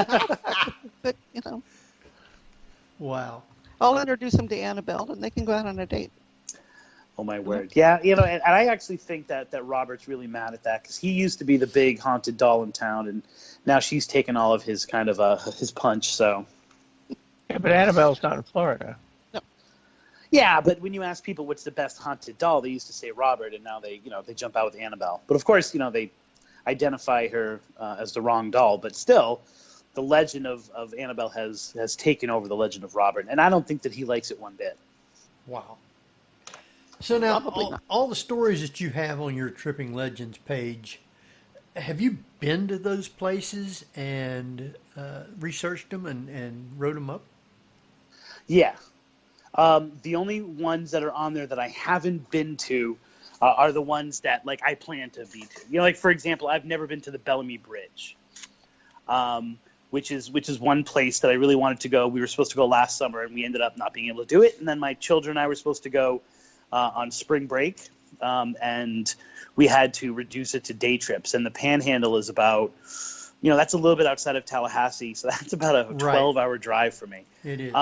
but Wow. I'll introduce him to Annabelle, and they can go out on a date. Oh my word! Yeah, and I actually think that Robert's really mad at that, because he used to be the big haunted doll in town, and now she's taken all of his kind of his punch. So. Yeah, but Annabelle's not in Florida. No. Yeah, but when you ask people what's the best haunted doll, they used to say Robert, and now they jump out with Annabelle. But of course, they identify her as the wrong doll. But still, the legend of Annabelle has taken over the legend of Robert, and I don't think that he likes it one bit. Wow. So now, all the stories that you have on your Tripping Legends page, have you been to those places and researched them and wrote them up? Yeah. The only ones that are on there that I haven't been to are the ones that I plan to be to. For example, I've never been to the Bellamy Bridge, which is one place that I really wanted to go. We were supposed to go last summer, and we ended up not being able to do it. And then my children and I were supposed to go on spring break, and we had to reduce it to day trips. And the Panhandle is about, that's a little bit outside of Tallahassee, so that's about a 12-hour drive for me. It is,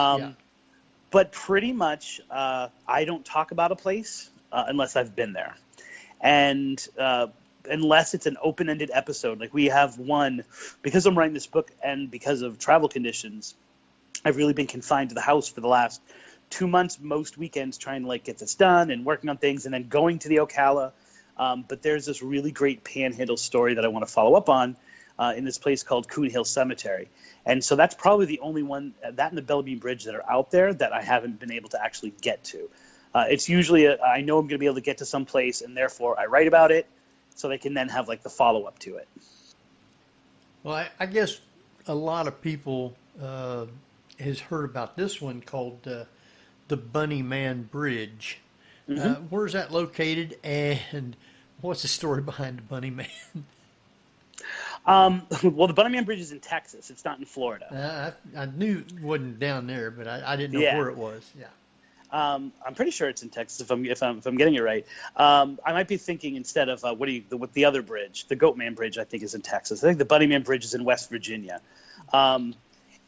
But pretty much, I don't talk about a place unless I've been there. And unless it's an open-ended episode. Like we have one, because I'm writing this book and because of travel conditions, I've really been confined to the house for the last 2 months, most weekends, trying to get this done and working on things, and then going to the Ocala But there's this really great Panhandle story that I want to follow up on in this place called Coon Hill Cemetery. And so that's probably the only one, that and the Bellarmine Bridge, that are out there that I haven't been able to actually get to. It's usually, I know I'm going to be able to get to some place, and therefore I write about it so they can then have like the follow-up to it. Well, I guess a lot of people has heard about this one called the Bunnyman Bridge. Mm-hmm. Where's that located, and what's the story behind the Bunnyman? Well, the Bunnyman Bridge is in Texas. It's not in Florida. I knew it wasn't down there, but I didn't know where it was. Yeah. I'm pretty sure it's in Texas if I'm getting it right. I might be thinking instead of what the other bridge, the Goatman Bridge, I think is in Texas. I think the Bunnyman Bridge is in West Virginia,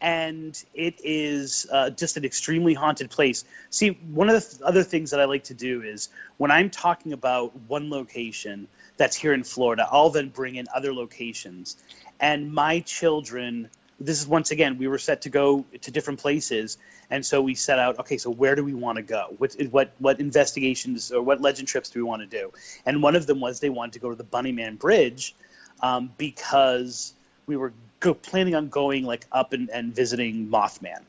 and it is just an extremely haunted place. See, one of the other things that I like to do is when I'm talking about one location that's here in Florida, I'll then bring in other locations, and my children. This is, once again, we were set to go to different places, and so we set out, okay, so where do we want to go? What investigations or what legend trips do we want to do? And one of them was they wanted to go to the Bunnyman Bridge because we were planning on going like up and visiting Mothman.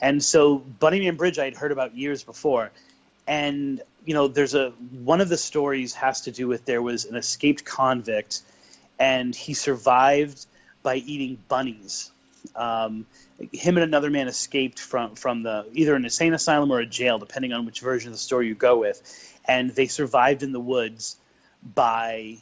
And so Bunnyman Bridge I had heard about years before. And, you know, one of the stories has to do with there was an escaped convict, and he survived by eating bunnies. Him and another man escaped from either an insane asylum or a jail, depending on which version of the story you go with, and they survived in the woods by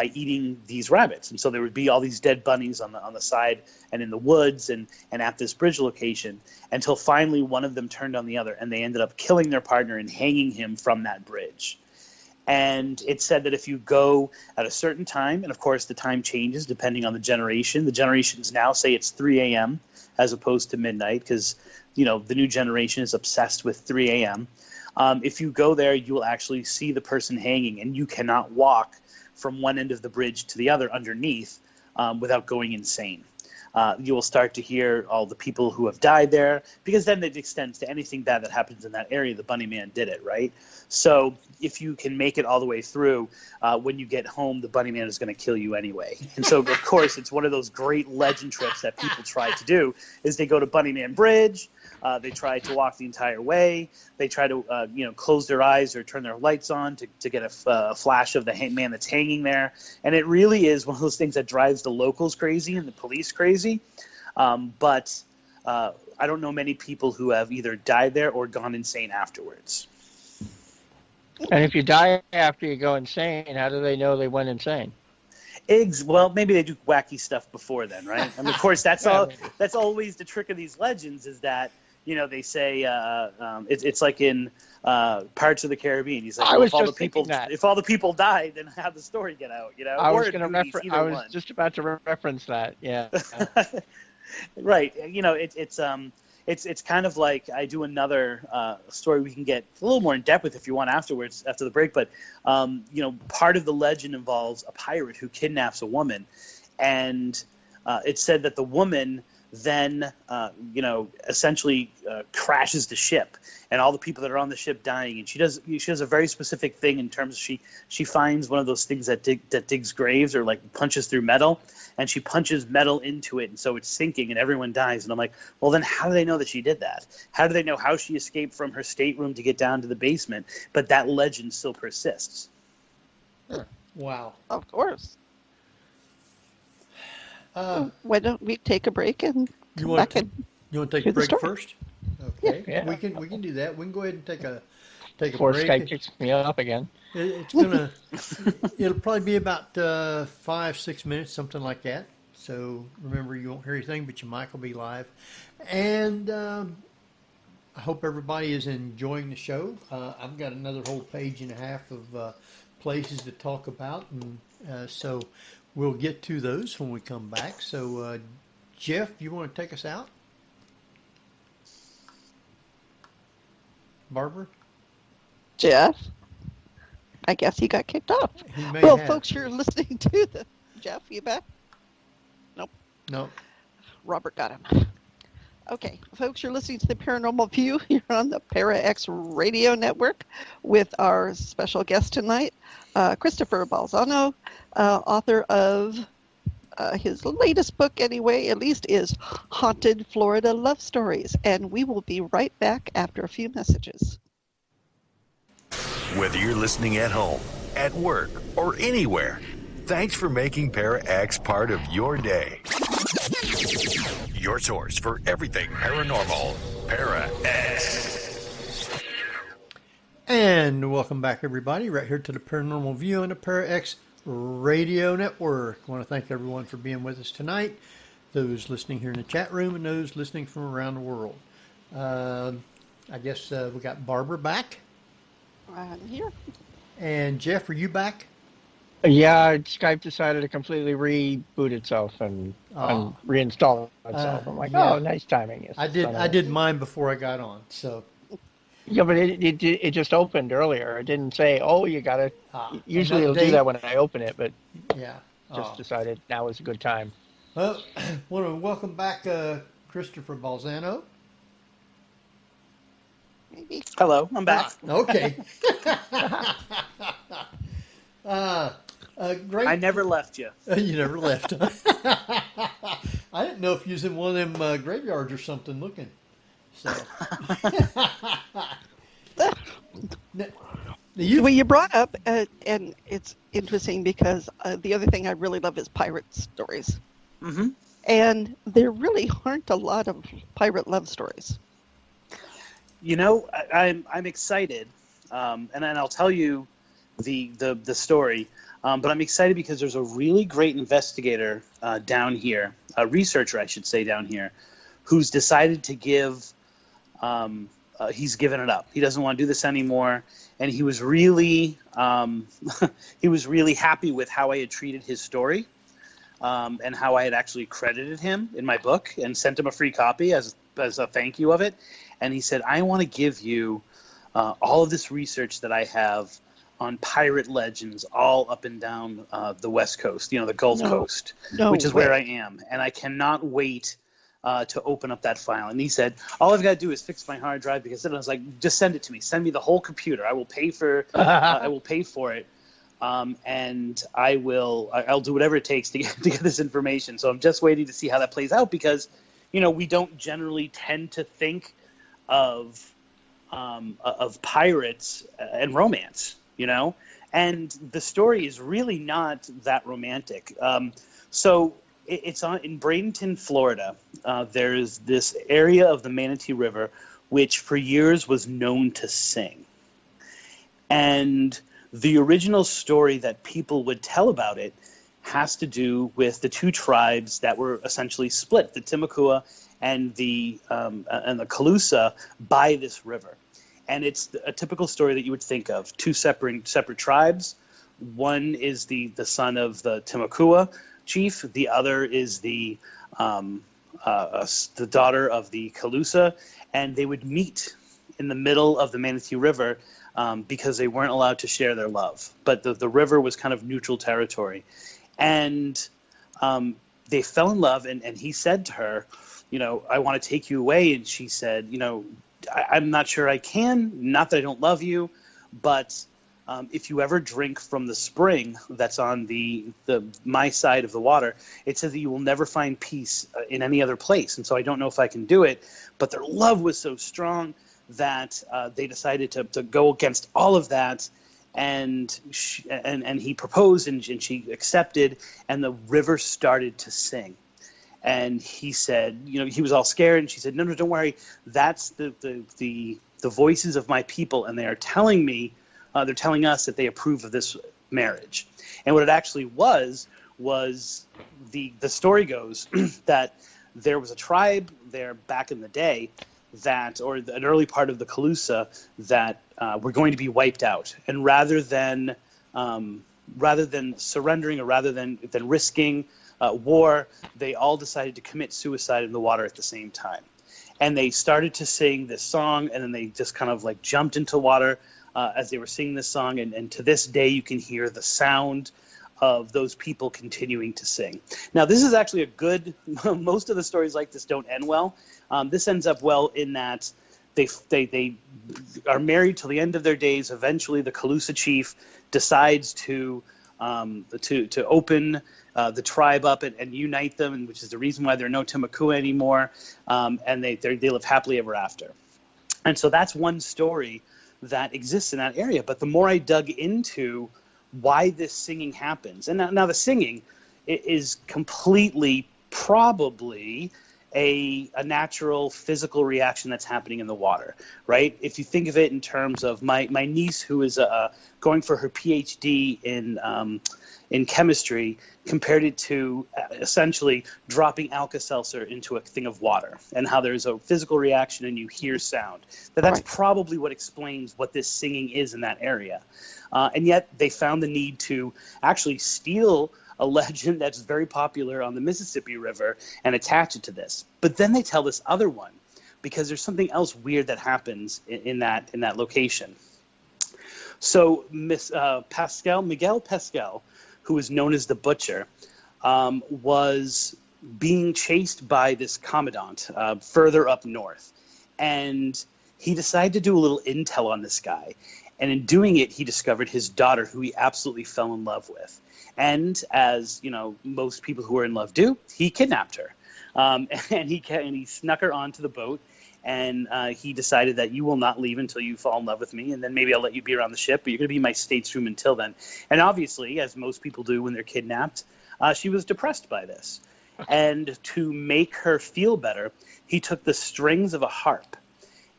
eating these rabbits. And so there would be all these dead bunnies on the side and in the woods and at this bridge location, until finally one of them turned on the other, and they ended up killing their partner and hanging him from that bridge. And it said that if you go at a certain time, and of course the time changes depending on the generation. The generations now say it's 3 a.m. as opposed to midnight because, you know, the new generation is obsessed with 3 a.m. If you go there, you will actually see the person hanging, and you cannot walk from one end of the bridge to the other underneath without going insane. You will start to hear all the people who have died there, because then it extends to anything bad that happens in that area. The Bunnyman did it, right? So if you can make it all the way through, when you get home, the Bunnyman is going to kill you anyway. And so, of course, it's one of those great legend trips that people try to do, is they go to Bunnyman Bridge, they try to walk the entire way, they try to close their eyes or turn their lights on to get a flash of the man that's hanging there. And it really is one of those things that drives the locals crazy and the police crazy. But I don't know many people who have either died there or gone insane afterwards. And if you die after you go insane, how do they know they went insane? Well, maybe they do wacky stuff before then, right? I mean, of course, that's always the trick of these legends, is that, you know, they say it's like in Pirates of the Caribbean. He's like, well, if all the people died, then how'd the story get out? You know, I was just about to reference that. Yeah. Right. You know, it's kind of like, I do another story we can get a little more in depth with if you want afterwards, after the break. But part of the legend involves a pirate who kidnaps a woman, and it's said that the woman then essentially crashes the ship, and all the people that are on the ship dying. And she does a very specific thing in terms of she finds one of those things that digs graves, or like punches through metal, and she punches metal into it, and so it's sinking and everyone dies. And I'm like, well, then how do they know that she did that? How do they know how she escaped from her stateroom to get down to the basement? But that legend still persists. Wow. Of course. Why don't we take a break and come back? You want to take a break first? Okay. Yeah. We can do that. We can go ahead and take a Before break. Skype kicks me up again. It'll probably be about 5-6 minutes, something like that. So remember, you won't hear anything, but your mic will be live. And I hope everybody is enjoying the show. I've got another whole page and a half of places to talk about, and so we'll get to those when we come back. So, Jeff, you want to take us out? Barbara? Jeff? I guess he got kicked off. Well, folks, you're listening to the... Jeff, you back? Nope. Nope. Robert got him. Okay, folks, you're listening to the Paranormal View here on the Para-X Radio Network with our special guest tonight, Christopher Balzano, author of his latest book, anyway, at least, is Haunted Florida Love Stories. And we will be right back after a few messages. Whether you're listening at home, at work, or anywhere, thanks for making Para-X part of your day. Your source for everything paranormal, Para-X. And welcome back, everybody, right here to the Paranormal View on the Para-X Radio Network. I want to thank everyone for being with us tonight, those listening here in the chat room and those listening from around the world. I guess we got Barbara back. I'm here. And Jeff, are you back? Yeah, Skype decided to completely reboot itself and reinstall itself. I'm like, yeah. oh, nice timing. Yes, I did mine before I got on, so. Yeah, but it just opened earlier. It didn't say, oh, you got to. Usually it'll do that when I open it, but yeah, just decided now is a good time. Well, I want to welcome back Christopher Balzano. Maybe. Hello, I'm back. Okay. Great. I never left you. You never left. I didn't know if you was in one of them graveyards or something looking. So. Well, you brought up, and it's interesting because the other thing I really love is pirate stories. Mm-hmm. And there really aren't a lot of pirate love stories. You know, I'm excited, and I'll tell you the story. But I'm excited because there's a really great investigator down here, a researcher, I should say, down here, who's decided to give. He's given it up. He doesn't want to do this anymore, and he was really happy with how I had treated his story, and how I had actually credited him in my book and sent him a free copy as a thank you of it. And he said, I want to give you all of this research that I have on pirate legends all up and down the West Coast, the Gulf Coast, which is where I am. And I cannot wait to open up that file. And he said, all I've got to do is fix my hard drive, because then I was like, just send it to me. Send me the whole computer. I will pay for it. And I'll do whatever it takes to get this information. So I'm just waiting to see how that plays out, because, we don't generally tend to think of pirates and romance, and the story is really not that romantic. So it's in Bradenton, Florida. There's this area of the Manatee River which for years was known to sing. And the original story that people would tell about it has to do with the two tribes that were essentially split, the Timucua and the Calusa, by this river. And it's a typical story that you would think of: two separate tribes. One is the son of the Timucua chief. The other is the daughter of the Calusa, and they would meet in the middle of the Manatee River because they weren't allowed to share their love. But the river was kind of neutral territory, and they fell in love. And he said to her, I want to take you away. And she said, I'm not sure I can. Not that I don't love you, but if you ever drink from the spring that's on my side of the water, it says that you will never find peace in any other place. And so I don't know if I can do it. But their love was so strong that they decided to go against all of that. And he proposed, and she accepted, and the river started to sing. And he said, he was all scared, and she said, no, don't worry. That's the voices of my people, and they are telling me, they're telling us that they approve of this marriage. And what it actually was the story goes that there was a tribe there back in the day or an early part of the Calusa that were going to be wiped out. And rather than surrendering, or rather than risking war, they all decided to commit suicide in the water at the same time. And they started to sing this song, and then they just kind of like jumped into water as they were singing this song. And to this day, you can hear the sound of those people continuing to sing. Now, this is actually a good, most of the stories like this don't end well. This ends up well in that they are married till the end of their days. Eventually, the Calusa chief decides to open the tribe up and unite them, which is the reason why there are no Timucua anymore, and they live happily ever after. And so that's one story that exists in that area. But the more I dug into why this singing happens, and now the singing is completely probably a natural physical reaction that's happening in the water, right? If you think of it in terms of my niece, who is going for her PhD in chemistry, compared it to essentially dropping Alka-Seltzer into a thing of water, and how there's a physical reaction and you hear sound. That's probably what explains what this singing is in that area. And yet they found the need to actually steal a legend that's very popular on the Mississippi River and attach it to this. But then they tell this other one because there's something else weird that happens in that location. So Miguel Pascal, who is known as the Butcher, was being chased by this commandant further up north. And he decided to do a little intel on this guy. And in doing it, he discovered his daughter, who he absolutely fell in love with. And as you know, most people who are in love do, he kidnapped her, and he snuck her onto the boat. And he decided that you will not leave until you fall in love with me, and then maybe I'll let you be around the ship, but you're going to be my statesroom until then. And obviously, as most people do when they're kidnapped, she was depressed by this. And to make her feel better, he took the strings of a harp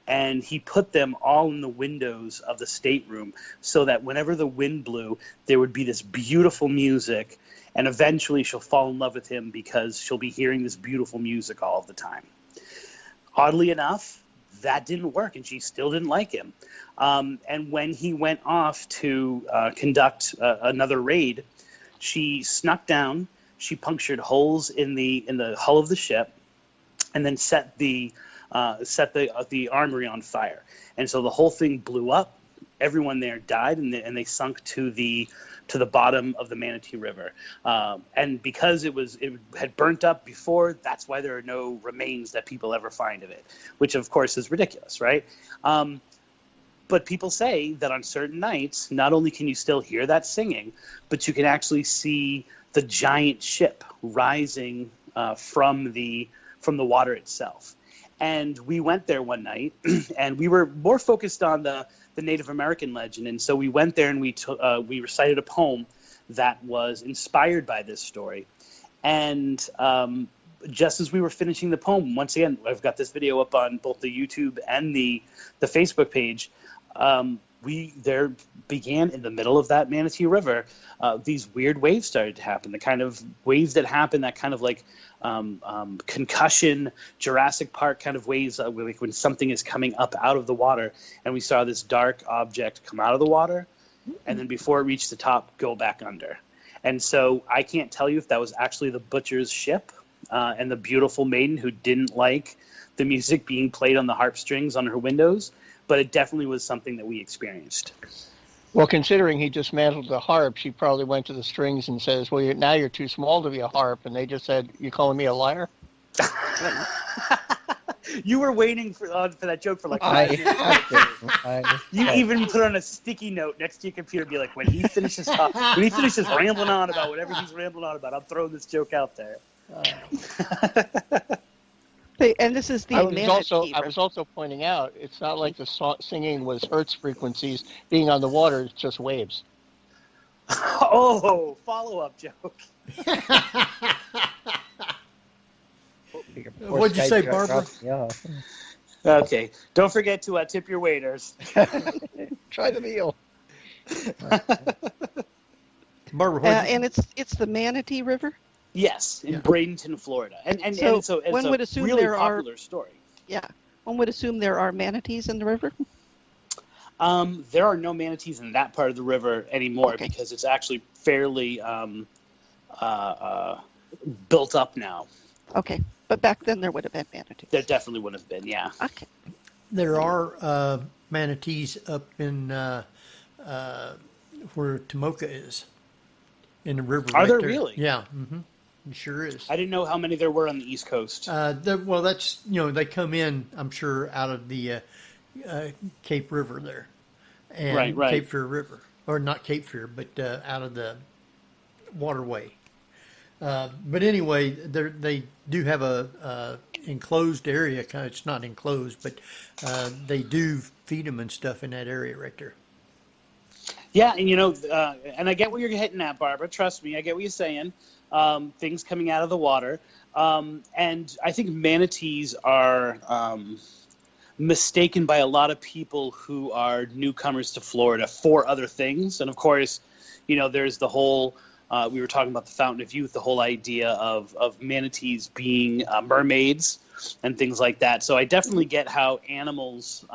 and he put them all in the windows of the stateroom so that whenever the wind blew, there would be this beautiful music, and eventually she'll fall in love with him because she'll be hearing this beautiful music all of the time. Oddly enough, that didn't work, and she still didn't like him. And when he went off to conduct another raid, she snuck down, she punctured holes in the hull of the ship, and then set the armory on fire. And so the whole thing blew up. Everyone there died, and they sunk to the bottom of the Manatee River. And because it had burnt up before, that's why there are no remains that people ever find of it, which of course is ridiculous, right? But people say that on certain nights, not only can you still hear that singing, but you can actually see the giant ship rising from the water itself. And we went there one night, and we were more focused on the Native American legend. And so we went there and we recited a poem that was inspired by this story. And just as we were finishing the poem, once again, I've got this video up on both the YouTube and the Facebook page. There began in the middle of that Manatee River, these weird waves started to happen. The kind of waves that happen, that kind of like concussion, Jurassic Park kind of waves, like when something is coming up out of the water, and we saw this dark object come out of the water, and then before it reached the top, go back under. And so I can't tell you if that was actually the Butcher's ship and the beautiful maiden who didn't like the music being played on the harp strings on her windows, but it definitely was something that we experienced. Well, considering he dismantled the harp, she probably went to the strings and says, well, now you're too small to be a harp. And they just said, you calling me a liar? You were waiting for that joke for like 5 minutes. You even put on a sticky note next to your computer, be like, when he finishes rambling on about whatever he's rambling on about, I'm throwing this joke out there. And this is the I was also pointing out, it's not like the singing was Hertz frequencies being on the water, it's just waves. Oh, follow-up joke. What'd you say, Barbara? Yeah. Okay, don't forget to tip your waiters. Try the meal. Barbara, and it's the Manatee River? Yes, in Bradenton, Florida. And so one would assume really there popular story. Yeah. One would assume there are manatees in the river? There are no manatees in that part of the river anymore because it's actually fairly built up now. Okay. But back then there would have been manatees. There definitely would have been, yeah. Okay. there are manatees up in where Tomoka is. in the river. Are right there there. really? Yeah, it sure is. I didn't know how many there were on the East Coast. Well, that's, they come in, I'm sure, out of the Cape River there, and Right. Cape Fear River, or not Cape Fear, but out of the waterway. But anyway, they do have a enclosed area. It's not enclosed, but they do feed them and stuff in that area right there. Yeah, and and I get what you're hitting at, Barbara. Trust me, I get what you're saying. Things coming out of the water. And I think manatees are mistaken by a lot of people who are newcomers to Florida for other things. And of course, there's the whole, we were talking about the Fountain of Youth, the whole idea of manatees being mermaids and things like that. So I definitely get how animals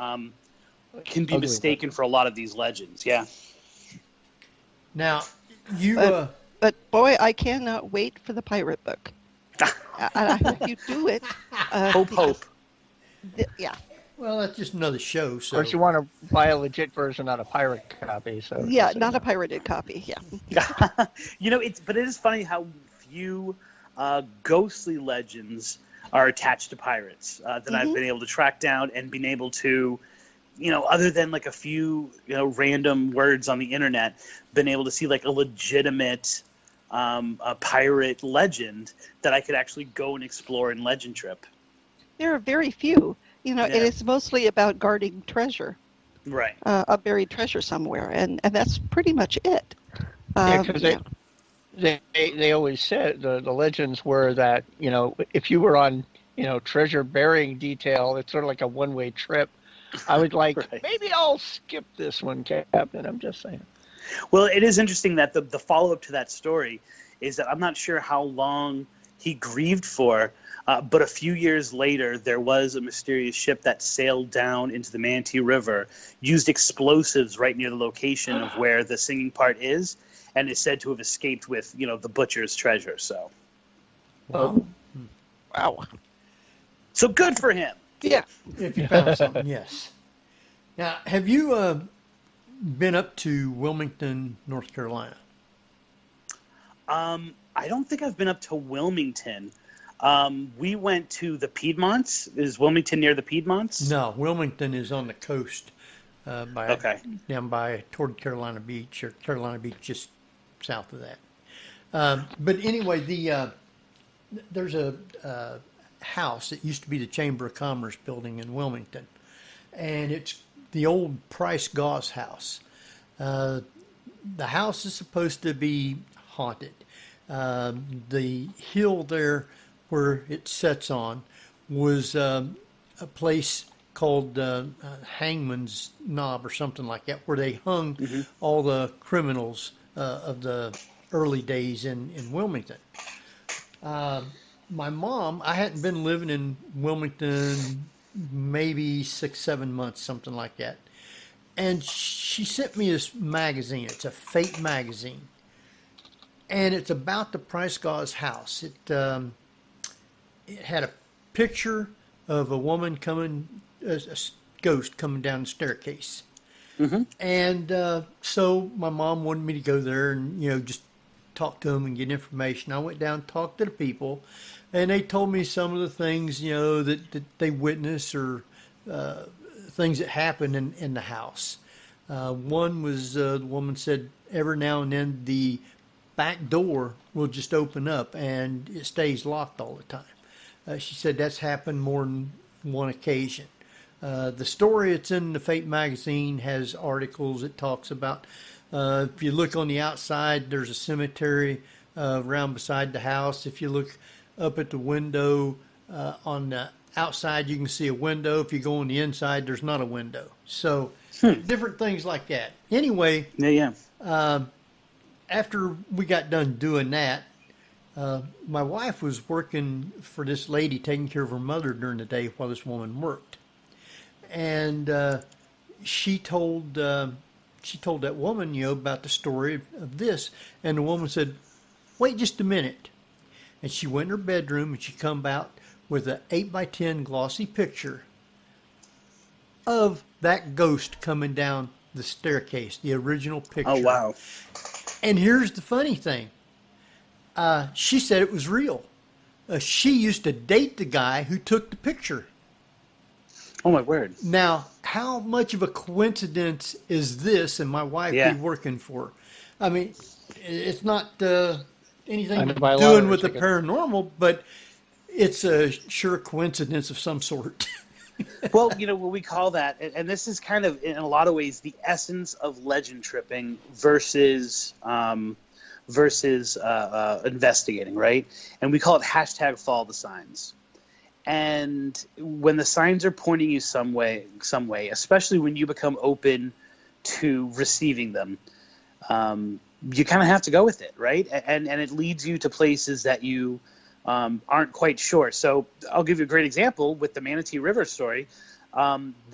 can be mistaken for a lot of these legends. Yeah. Now, you... But boy, I cannot wait for the pirate book. I hope you do it. Hope. Yeah. Well, that's just another show. So. Of course, you want to buy a legit version, not a pirate copy. So Yeah, not a pirated copy. Yeah. But it is funny how few ghostly legends are attached to pirates that I've been able to track down and been able to, other than like a few, random words on the internet, been able to see like a legitimate a pirate legend that I could actually go and explore in Legend Trip. There are very few. And it's mostly about guarding treasure. Right. A buried treasure somewhere, and that's pretty much it. Because they always said the legends were that if you were on treasure burying detail, it's sort of like a one-way trip. I would like maybe I'll skip this one, Captain. I'm just saying. Well, it is interesting that the follow-up to that story is that I'm not sure how long he grieved for, but a few years later, there was a mysterious ship that sailed down into the Manatee River, used explosives right near the location of where the singing part is, and is said to have escaped with, the butcher's treasure. So, Wow. So good for him. Yeah. If you found something, yes. Now, have you been up to Wilmington, North Carolina? I don't think I've been up to Wilmington. We went to the Piedmonts. Is Wilmington near the Piedmonts? No, Wilmington is on the coast, down by toward Carolina Beach, or Carolina Beach just south of that. But anyway, there's a house that used to be the Chamber of Commerce building in Wilmington, and it's the old Price Goss house. The house is supposed to be haunted. The hill there where it sets on was a place called Hangman's Knob or something like that, where they hung all the criminals of the early days in Wilmington. My mom, I hadn't been living in Wilmington maybe 6-7 months, something like that. And she sent me this magazine. It's a Fate magazine. And it's about the Price Goss house. It had a picture of a woman a ghost coming down the staircase. And so my mom wanted me to go there and, just talk to them and get information. I went down and talked to the people, and they told me some of the things, that they witnessed or things that happened in the house. One was the woman said every now and then the back door will just open up and it stays locked all the time. She said that's happened more than one occasion. The story that's in the Fate magazine has articles that talks about if you look on the outside, there's a cemetery around beside the house. If you look up at the window on the outside, you can see a window. If you go on the inside, there's not a window. So different things like that. Anyway, after we got done doing that, my wife was working for this lady taking care of her mother during the day while this woman worked. And she told that woman, about the story of this. And the woman said, wait just a minute. And she went in her bedroom and she come out with an 8x10 glossy picture of that ghost coming down the staircase, the original picture. Oh, wow. And here's the funny thing. She said it was real. She used to date the guy who took the picture. Oh, my word. Now, how much of a coincidence is this and my wife be working for? I mean, it's not anything doing with the paranormal, but it's a sure coincidence of some sort. Well, what we call that, and this is kind of, in a lot of ways, the essence of legend tripping versus investigating, right? And we call it hashtag follow the signs. And when the signs are pointing you some way, especially when you become open to receiving them, you kind of have to go with it, right? And it leads you to places that you aren't quite sure. So I'll give you a great example with the Manatee River story.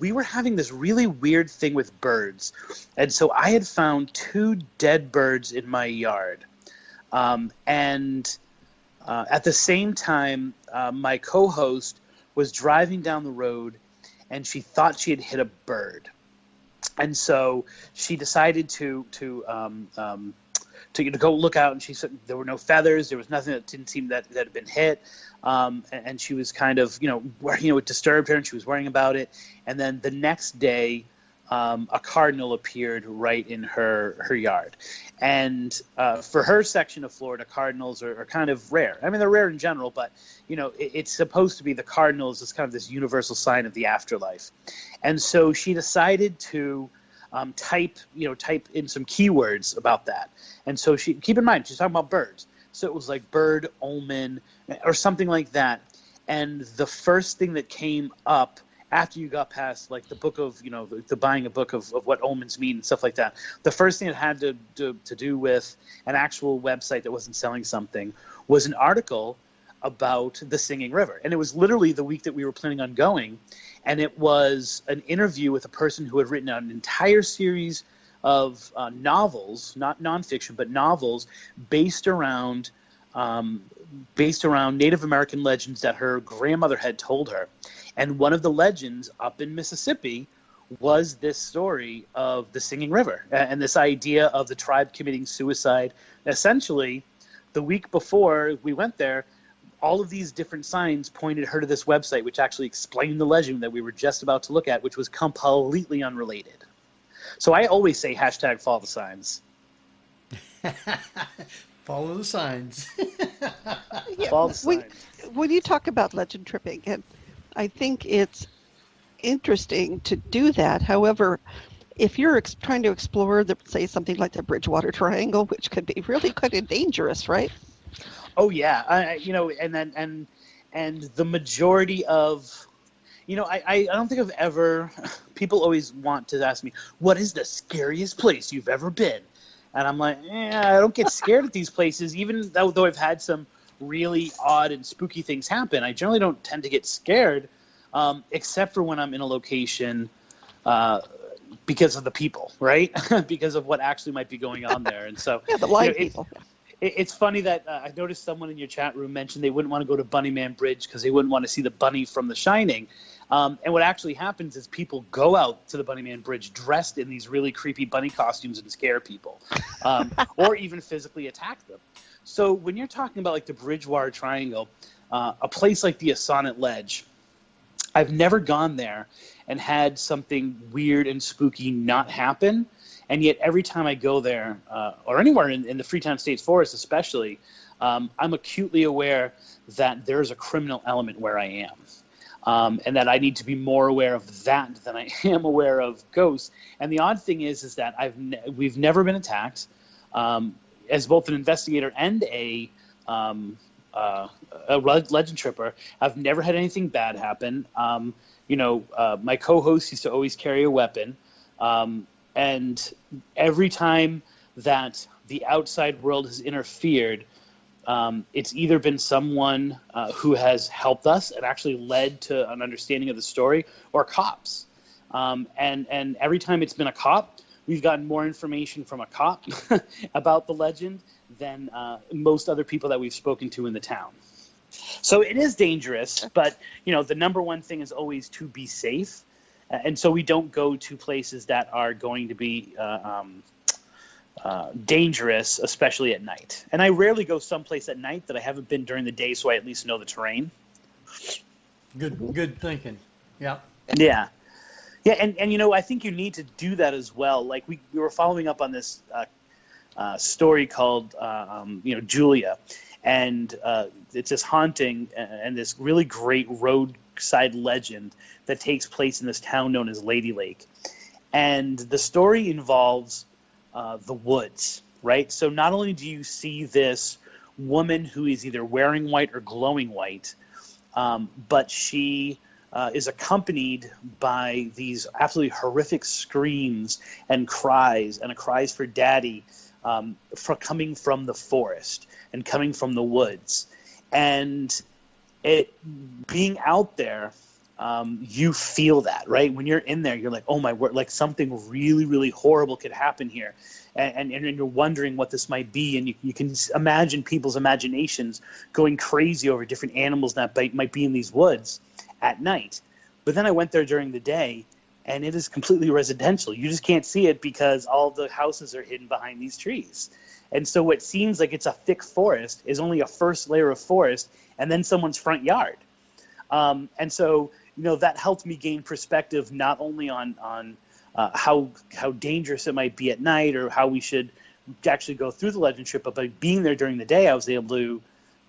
We were having this really weird thing with birds. And so I had found 2 dead birds in my yard. At the same time, my co-host was driving down the road, and she thought she had hit a bird, and so she decided to go look out. And she said there were no feathers, there was nothing that didn't seem that had been hit, and she was kind of it disturbed her, and she was worrying about it. And then the next day, a cardinal appeared right in her yard. And for her section of Florida, cardinals are kind of rare. I mean, they're rare in general, but it's supposed to be the cardinals is kind of this universal sign of the afterlife. And so she decided to type in some keywords about that. And so keep in mind, she's talking about birds. So it was like bird omen or something like that. And the first thing that came up after you got past like the book of, the buying a book of what omens mean and stuff like that, the first thing it had to do with an actual website that wasn't selling something was an article about the Singing River. And it was literally the week that we were planning on going. And it was an interview with a person who had written an entire series of novels, not nonfiction, but novels based around Native American legends that her grandmother had told her. And one of the legends up in Mississippi was this story of the Singing River and this idea of the tribe committing suicide. Essentially, the week before we went there, all of these different signs pointed her to this website, which actually explained the legend that we were just about to look at, which was completely unrelated. So I always say hashtag follow the signs. Follow the signs. Follow the signs. When you talk about legend tripping, and I think it's interesting to do that. However, if you're trying to explore, say, something like the Bridgewater Triangle, which could be really kind of dangerous, right? Oh yeah, and the majority of, I don't think I've ever. People always want to ask me, what is the scariest place you've ever been? And I'm like, I don't get scared at these places, even though I've had some really odd and spooky things happen. I generally don't tend to get scared, except for when I'm in a location because of the people, right? Because of what actually might be going on there. And so the live people. It's funny that I noticed someone in your chat room mentioned they wouldn't want to go to Bunnyman Bridge because they wouldn't want to see the bunny from The Shining. And what actually happens is people go out to the Bunnyman Bridge dressed in these really creepy bunny costumes and scare people, or even physically attack them. So when you're talking about like the Bridgewater Triangle, a place like the Assonet Ledge, I've never gone there and had something weird and spooky not happen. And yet every time I go there, or anywhere in the Freetown State Forest especially, I'm acutely aware that there's a criminal element where I am. And that I need to be more aware of that than I am aware of ghosts. And the odd thing is that we've never been attacked. As both an investigator and a legend tripper, I've never had anything bad happen. My co-host used to always carry a weapon. And every time that the outside world has interfered, it's either been someone who has helped us and actually led to an understanding of the story, or cops. And every time it's been a cop, we've gotten more information from a cop about the legend than most other people that we've spoken to in the town. So it is dangerous, but the number one thing is always to be safe. And so we don't go to places that are going to be dangerous, especially at night. And I rarely go someplace at night that I haven't been during the day, so I at least know the terrain. Good thinking. Yeah. Yeah. Yeah, and you know, I think you need to do that as well. Like we were following up on this story called Julia, and it's this haunting and this really great roadside legend that takes place in this town known as Lady Lake. And the story involves the woods, right? So not only do you see this woman who is either wearing white or glowing white, but she is accompanied by these absolutely horrific screams and cries for daddy, for coming from the forest and coming from the woods. And it being out there, you feel that, right? When you're in there, you're like, oh my word, like something really, really horrible could happen here. And you're wondering what this might be. And you can imagine people's imaginations going crazy over different animals that might be in these woods at night. But then I went there during the day, and it is completely residential. You just can't see it because all the houses are hidden behind these trees. And so what seems like it's a thick forest is only a first layer of forest and then someone's front yard. And so, that helped me gain perspective not only on how dangerous it might be at night or how we should actually go through the legend trip, but by being there during the day, I was able to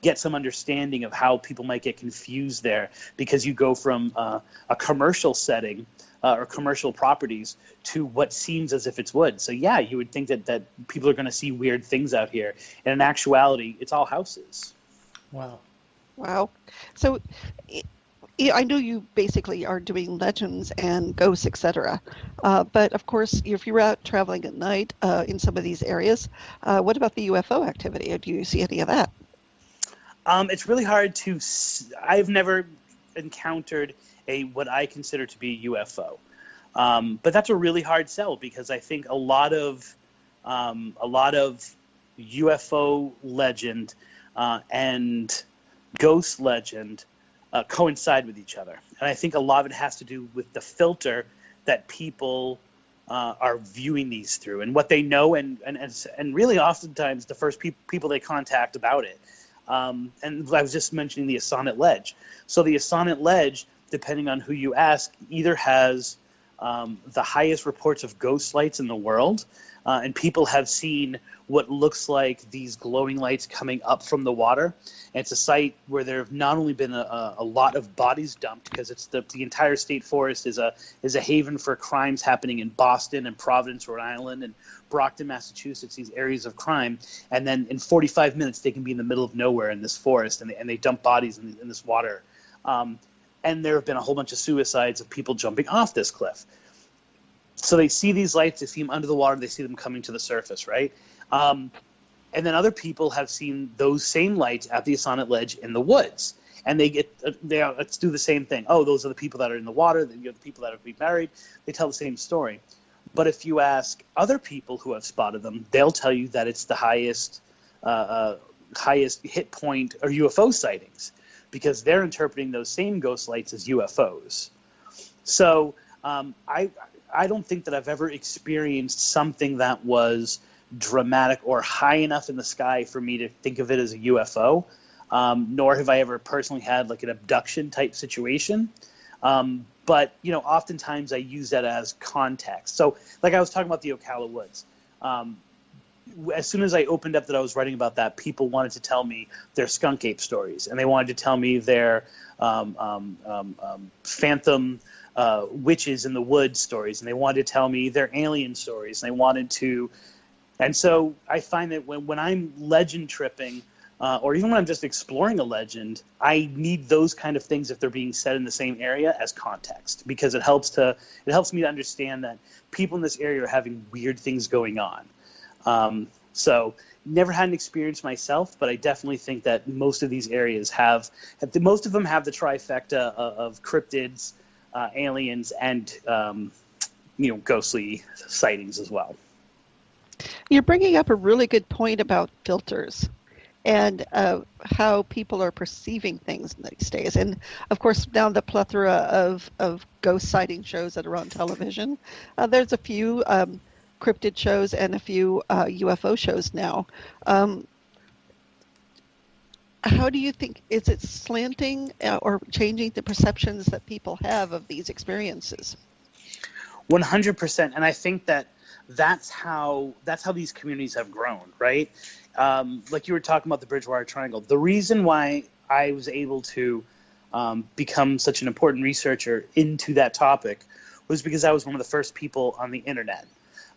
get some understanding of how people might get confused there, because you go from a commercial setting or commercial properties to what seems as if it's wood. So yeah, you would think that people are going to see weird things out here, and in actuality, it's all houses. Wow. So I know you basically are doing legends and ghosts, etc. But of course, if you're out traveling at night in some of these areas, what about the UFO activity? Do you see any of that? It's really hard to. I've never encountered what I consider to be a UFO, but that's a really hard sell, because I think a lot of UFO legend and ghost legend coincide with each other, and I think a lot of it has to do with the filter that people are viewing these through, and what they know, and really oftentimes the first people they contact about it. And I was just mentioning the Assonet Ledge. So the Assonet Ledge, depending on who you ask, either has the highest reports of ghost lights in the world, and people have seen what looks like these glowing lights coming up from the water. And it's a site where there have not only been a lot of bodies dumped, because it's the entire state forest is a haven for crimes happening in Boston and Providence, Rhode Island, and Brockton, Massachusetts, these areas of crime. And then in 45 minutes, they can be in the middle of nowhere in this forest, and they dump bodies in this water. And there have been a whole bunch of suicides of people jumping off this cliff. So they see these lights, they see them under the water, they see them coming to the surface, right? And then other people have seen those same lights at the Assonet Ledge in the woods. And let's do the same thing. Oh, those are the people that are in the water, the people that have been married. They tell the same story. But if you ask other people who have spotted them, they'll tell you that it's the highest hit point or UFO sightings, because they're interpreting those same ghost lights as UFOs. So I don't think that I've ever experienced something that was dramatic or high enough in the sky for me to think of it as a UFO, nor have I ever personally had like an abduction type situation. But, oftentimes I use that as context. So like I was talking about the Ocala Woods. As soon as I opened up that I was writing about that, people wanted to tell me their skunk ape stories, and they wanted to tell me their phantom witches in the woods stories, and they wanted to tell me their alien stories, and they wanted to. And so I find that when I'm legend tripping, or even when I'm just exploring a legend, I need those kind of things, if they're being said in the same area, as context, because it helps me to understand that people in this area are having weird things going on. So never had an experience myself, but I definitely think that most of these areas most of them have the trifecta of cryptids, aliens, and ghostly sightings as well. You're bringing up a really good point about filters and how people are perceiving things these days. And of course, now the plethora of ghost sighting shows that are on television. There's a few cryptid shows and a few UFO shows now. How do you think, is it slanting or changing the perceptions that people have of these experiences? 100%. And I think that's how these communities have grown, right? Like you were talking about the Bridgewater Triangle. The reason why I was able to become such an important researcher into that topic was because I was one of the first people on the internet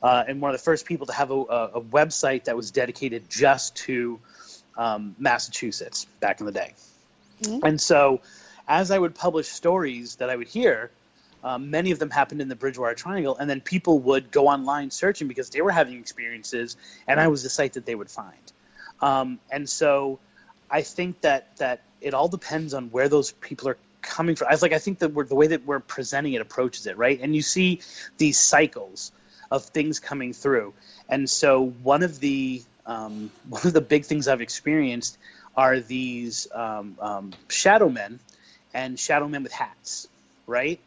and one of the first people to have a website that was dedicated just to Massachusetts back in the day. Mm-hmm. And so as I would publish stories that I would hear, many of them happened in the Bridgewater Triangle, and then people would go online searching because they were having experiences, and I was the site that they would find. And so I think that it all depends on where those people are coming from. I think that the way that we're presenting it approaches it, right? And you see these cycles of things coming through. And so one of the big things I've experienced are these shadow men and shadow men with hats, right?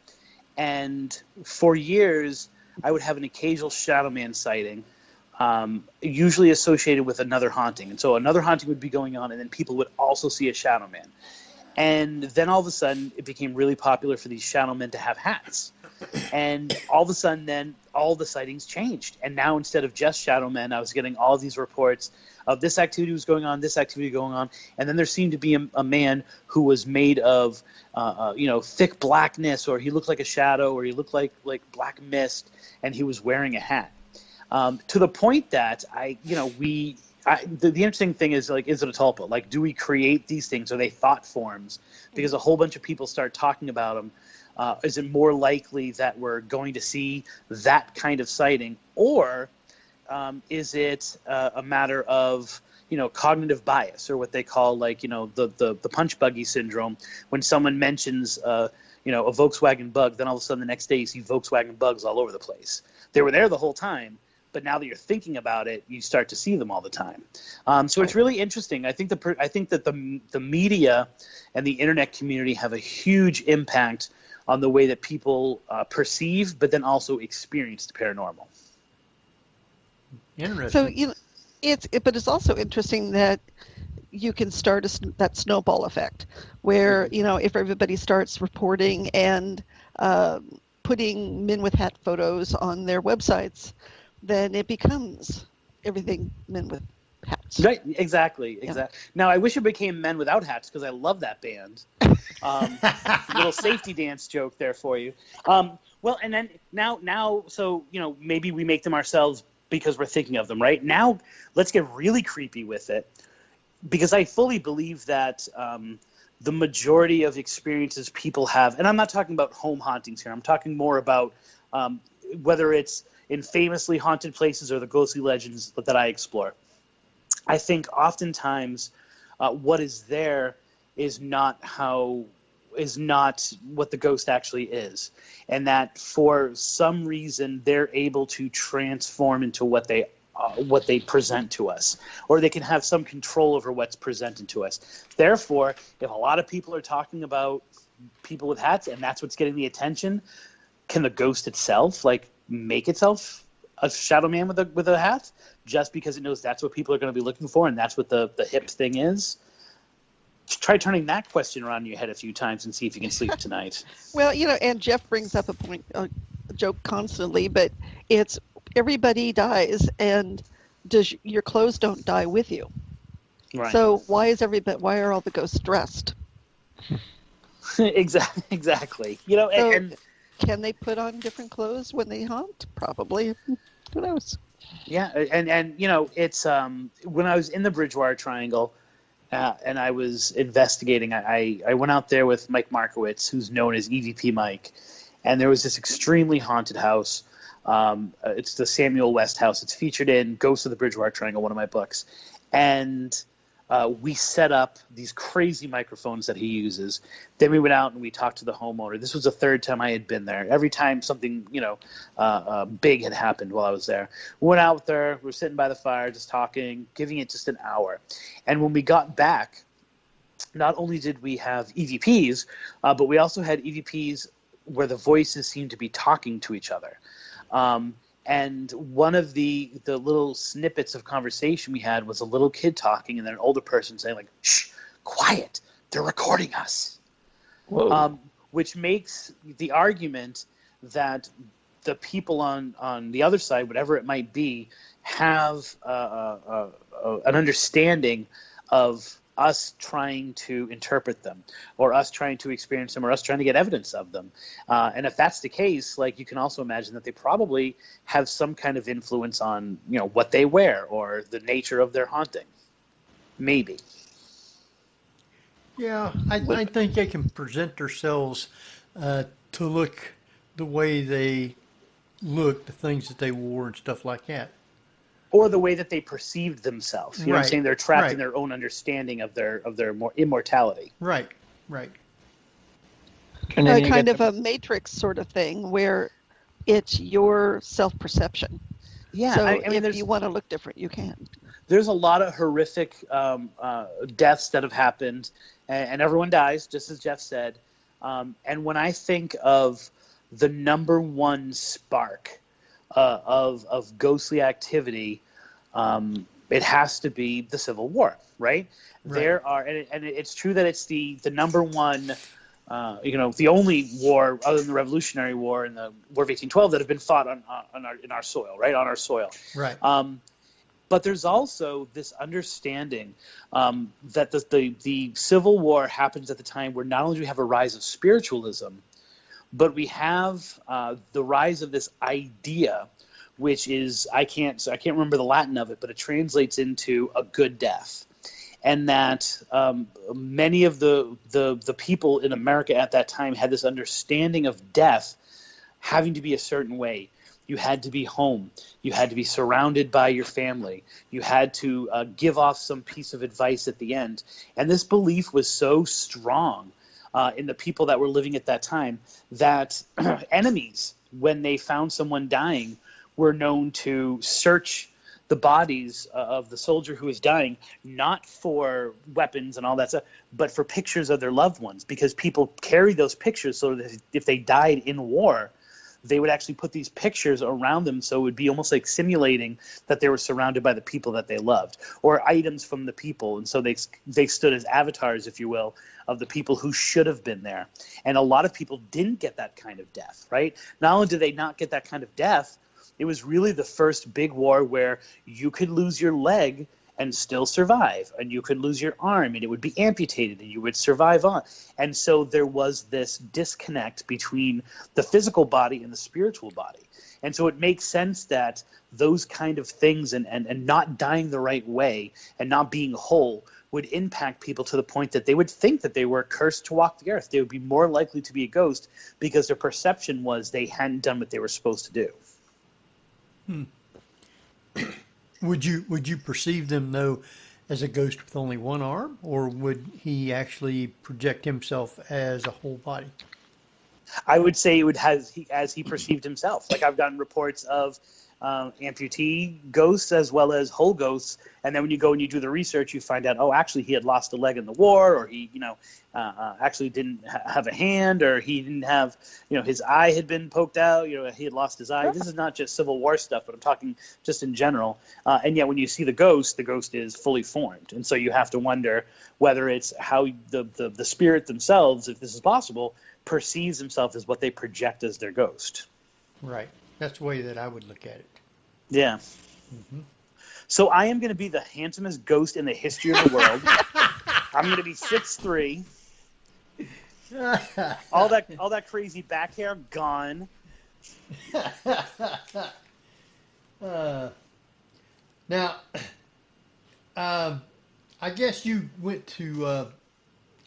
And for years, I would have an occasional shadow man sighting, usually associated with another haunting. And so another haunting would be going on, and then people would also see a shadow man. And then all of a sudden, it became really popular for these shadow men to have hats. And all of a sudden, then all the sightings changed. And now instead of just shadow men, I was getting all these reports of this activity was going on, this activity going on. And then there seemed to be a man who was made of, thick blackness, or he looked like a shadow, or he looked like black mist, and he was wearing a hat. To the point that the interesting thing is, is it a tulpa? Like, do we create these things? Are they thought forms? Because a whole bunch of people start talking about them. Is it more likely that we're going to see that kind of sighting, or is it a matter of cognitive bias, or what they call the punch buggy syndrome? When someone mentions a Volkswagen bug, then all of a sudden the next day you see Volkswagen bugs all over the place. They were there the whole time, but now that you're thinking about it, you start to see them all the time. So it's really interesting. I think that the media and the internet community have a huge impact on the way that people perceive, but then also experience the paranormal. Interesting. So but it's also interesting that you can start that snowball effect, where if everybody starts reporting and putting men with hat photos on their websites, then it becomes everything men with hats. Right, exactly. Now, I wish it became Men Without Hats, because I love that band. Little safety dance joke there for you. Well, and then now, so maybe we make them ourselves because we're thinking of them, right? Now, let's get really creepy with it, because I fully believe that the majority of experiences people have, and I'm not talking about home hauntings here. I'm talking more about whether it's in famously haunted places or the ghostly legends that I explore. I think oftentimes what is there is not what the ghost actually is, and that for some reason they're able to transform into what they present to us, or they can have some control over what's presented to us. Therefore, if a lot of people are talking about people with hats and that's what's getting the attention, can the ghost itself make itself a shadow man with a hat just because it knows that's what people are going to be looking for and that's what the hip thing is? Try turning that question around in your head a few times and see if you can sleep tonight. Well, and Jeff brings up a joke constantly, but it's everybody dies, and your clothes don't die with you. Right. So why are all the ghosts dressed? Exactly. And can they put on different clothes when they haunt? Probably. Who knows? Yeah, and it's when I was in the Bridgewater Triangle, and I was investigating, I went out there with Mike Markowitz, who's known as EVP Mike, and there was this extremely haunted house. It's the Samuel West house. It's featured in Ghosts of the Bridgewater Triangle, one of my books. And we set up these crazy microphones that he uses. Then we went out and we talked to the homeowner. This was the third time I had been there. Every time something, big had happened while I was there. We went out there. We were sitting by the fire, just talking, giving it just an hour. And when we got back, not only did we have EVPs, but we also had EVPs where the voices seemed to be talking to each other. And one of the little snippets of conversation we had was a little kid talking, and then an older person saying, like, "Shh, quiet, they're recording us." Whoa. Which makes the argument that the people on the other side, whatever it might be, have an understanding of us trying to interpret them, or us trying to experience them, or us trying to get evidence of them. And if that's the case, like, you can also imagine that they probably have some kind of influence on, what they wear or the nature of their haunting. Maybe. Yeah, I think they can present themselves to look the way they look, the things that they wore and stuff like that. Or the way that they perceived themselves. You know what I'm Right, saying? They're trapped right. in their own understanding of their more immortality. Right. And then you Kind get of a matrix sort of thing where it's your self-perception. Yeah, So I mean, if you want to look different, you can. There's a lot of horrific deaths that have happened, and everyone dies, just as Jeff said. And when I think of the number one spark of ghostly activity, it has to be the Civil War, right? There are, and it's true that it's the number one, the only war other than the Revolutionary War and the War of 1812 that have been fought in our soil, right? On our soil. Right. But there's also this understanding that the Civil War happens at the time where not only do we have a rise of spiritualism, but we have the rise of this idea, which is I can't remember the Latin of it, but it translates into a good death, and that many of the people in America at that time had this understanding of death having to be a certain way. You had to be home. You had to be surrounded by your family. You had to give off some piece of advice at the end. And this belief was so strong in the people that were living at that time that enemies, when they found someone dying, were known to search the bodies of the soldier who was dying, not for weapons and all that stuff, but for pictures of their loved ones, because people carry those pictures so that if they died in war, they would actually put these pictures around them, so it would be almost like simulating that they were surrounded by the people that they loved, or items from the people. And so they stood as avatars, if you will, of the people who should have been there. And a lot of people didn't get that kind of death, right? Not only did they not get that kind of death, it was really the first big war where you could lose your leg and still survive, and you could lose your arm and it would be amputated and you would survive on. And so there was this disconnect between the physical body and the spiritual body. And so it makes sense that those kind of things and not dying the right way and not being whole would impact people to the point that they would think that they were cursed to walk the earth. They would be more likely to be a ghost because their perception was they hadn't done what they were supposed to do. Would you perceive them, though, as a ghost with only one arm, or would he actually project himself as a whole body? I would say it would as he perceived himself. Like, I've gotten reports of amputee ghosts as well as whole ghosts, and then when you go and you do the research, you find out, oh, actually he had lost a leg in the war, or he actually didn't have a hand, or he didn't have, his eye had been poked out, he had lost his eye. This is not just Civil War stuff, but I'm talking just in general. And yet when you see the ghost is fully formed, and so you have to wonder whether it's how the spirit themselves, if this is possible, perceives himself as what they project as their ghost. Right. That's the way that I would look at it. Yeah. Mm-hmm. So I am going to be the handsomest ghost in the history of the world. I'm going to be 6'3". all that crazy back hair gone. Now, I guess you went to a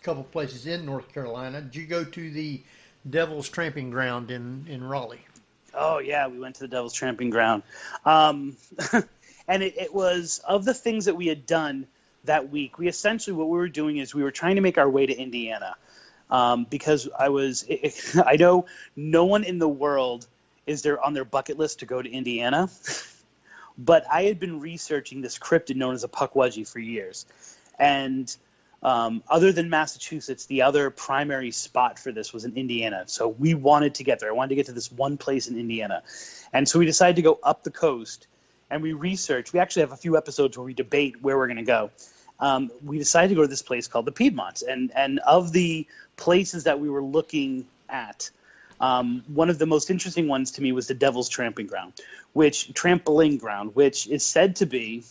couple places in North Carolina. Did you go to the Devil's Tramping Ground in Raleigh? Oh, yeah, we went to the Devil's Tramping Ground. And it was, of the things that we had done that week, what we were doing is we were trying to make our way to Indiana. Because I know no one in the world is there on their bucket list to go to Indiana. But I had been researching this cryptid known as a Pukwudgie for years. And other than Massachusetts, the other primary spot for this was in Indiana. So we wanted to get there. I wanted to get to this one place in Indiana. And so we decided to go up the coast, and we researched. We actually have a few episodes where we debate where we're going to go. We decided to go to this place called the Piedmont. And of the places that we were looking at, one of the most interesting ones to me was the Devil's Tramping Ground, which is said to be,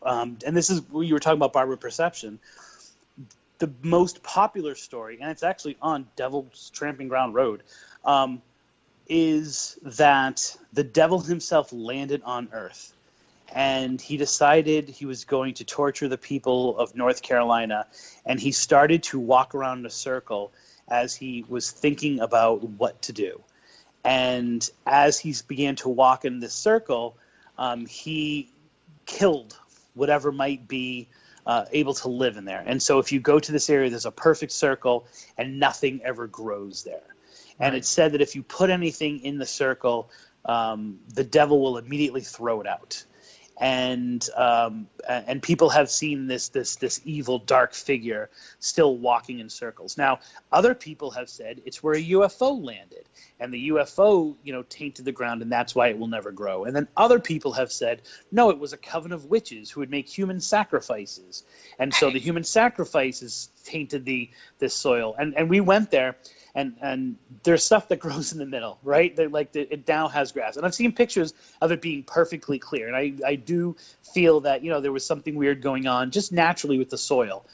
and this is where you were talking about Barbara Perception, the most popular story, and it's actually on Devil's Tramping Ground Road, is that the devil himself landed on Earth. And he decided he was going to torture the people of North Carolina, and he started to walk around in a circle as he was thinking about what to do. And as he began to walk in this circle, he killed whatever might be able to live in there. And so if you go to this area, there's a perfect circle, and nothing ever grows there. And It's said that if you put anything in the circle, the devil will immediately throw it out. And people have seen this evil dark figure still walking in circles. Now, other people have said it's where a UFO landed, and the UFO, tainted the ground, and that's why it will never grow. And then other people have said, no, it was a coven of witches who would make human sacrifices, and so the human sacrifices tainted this soil. And we went there. And there's stuff that grows in the middle, right? It now has grass. And I've seen pictures of it being perfectly clear. And I do feel that, there was something weird going on just naturally with the soil.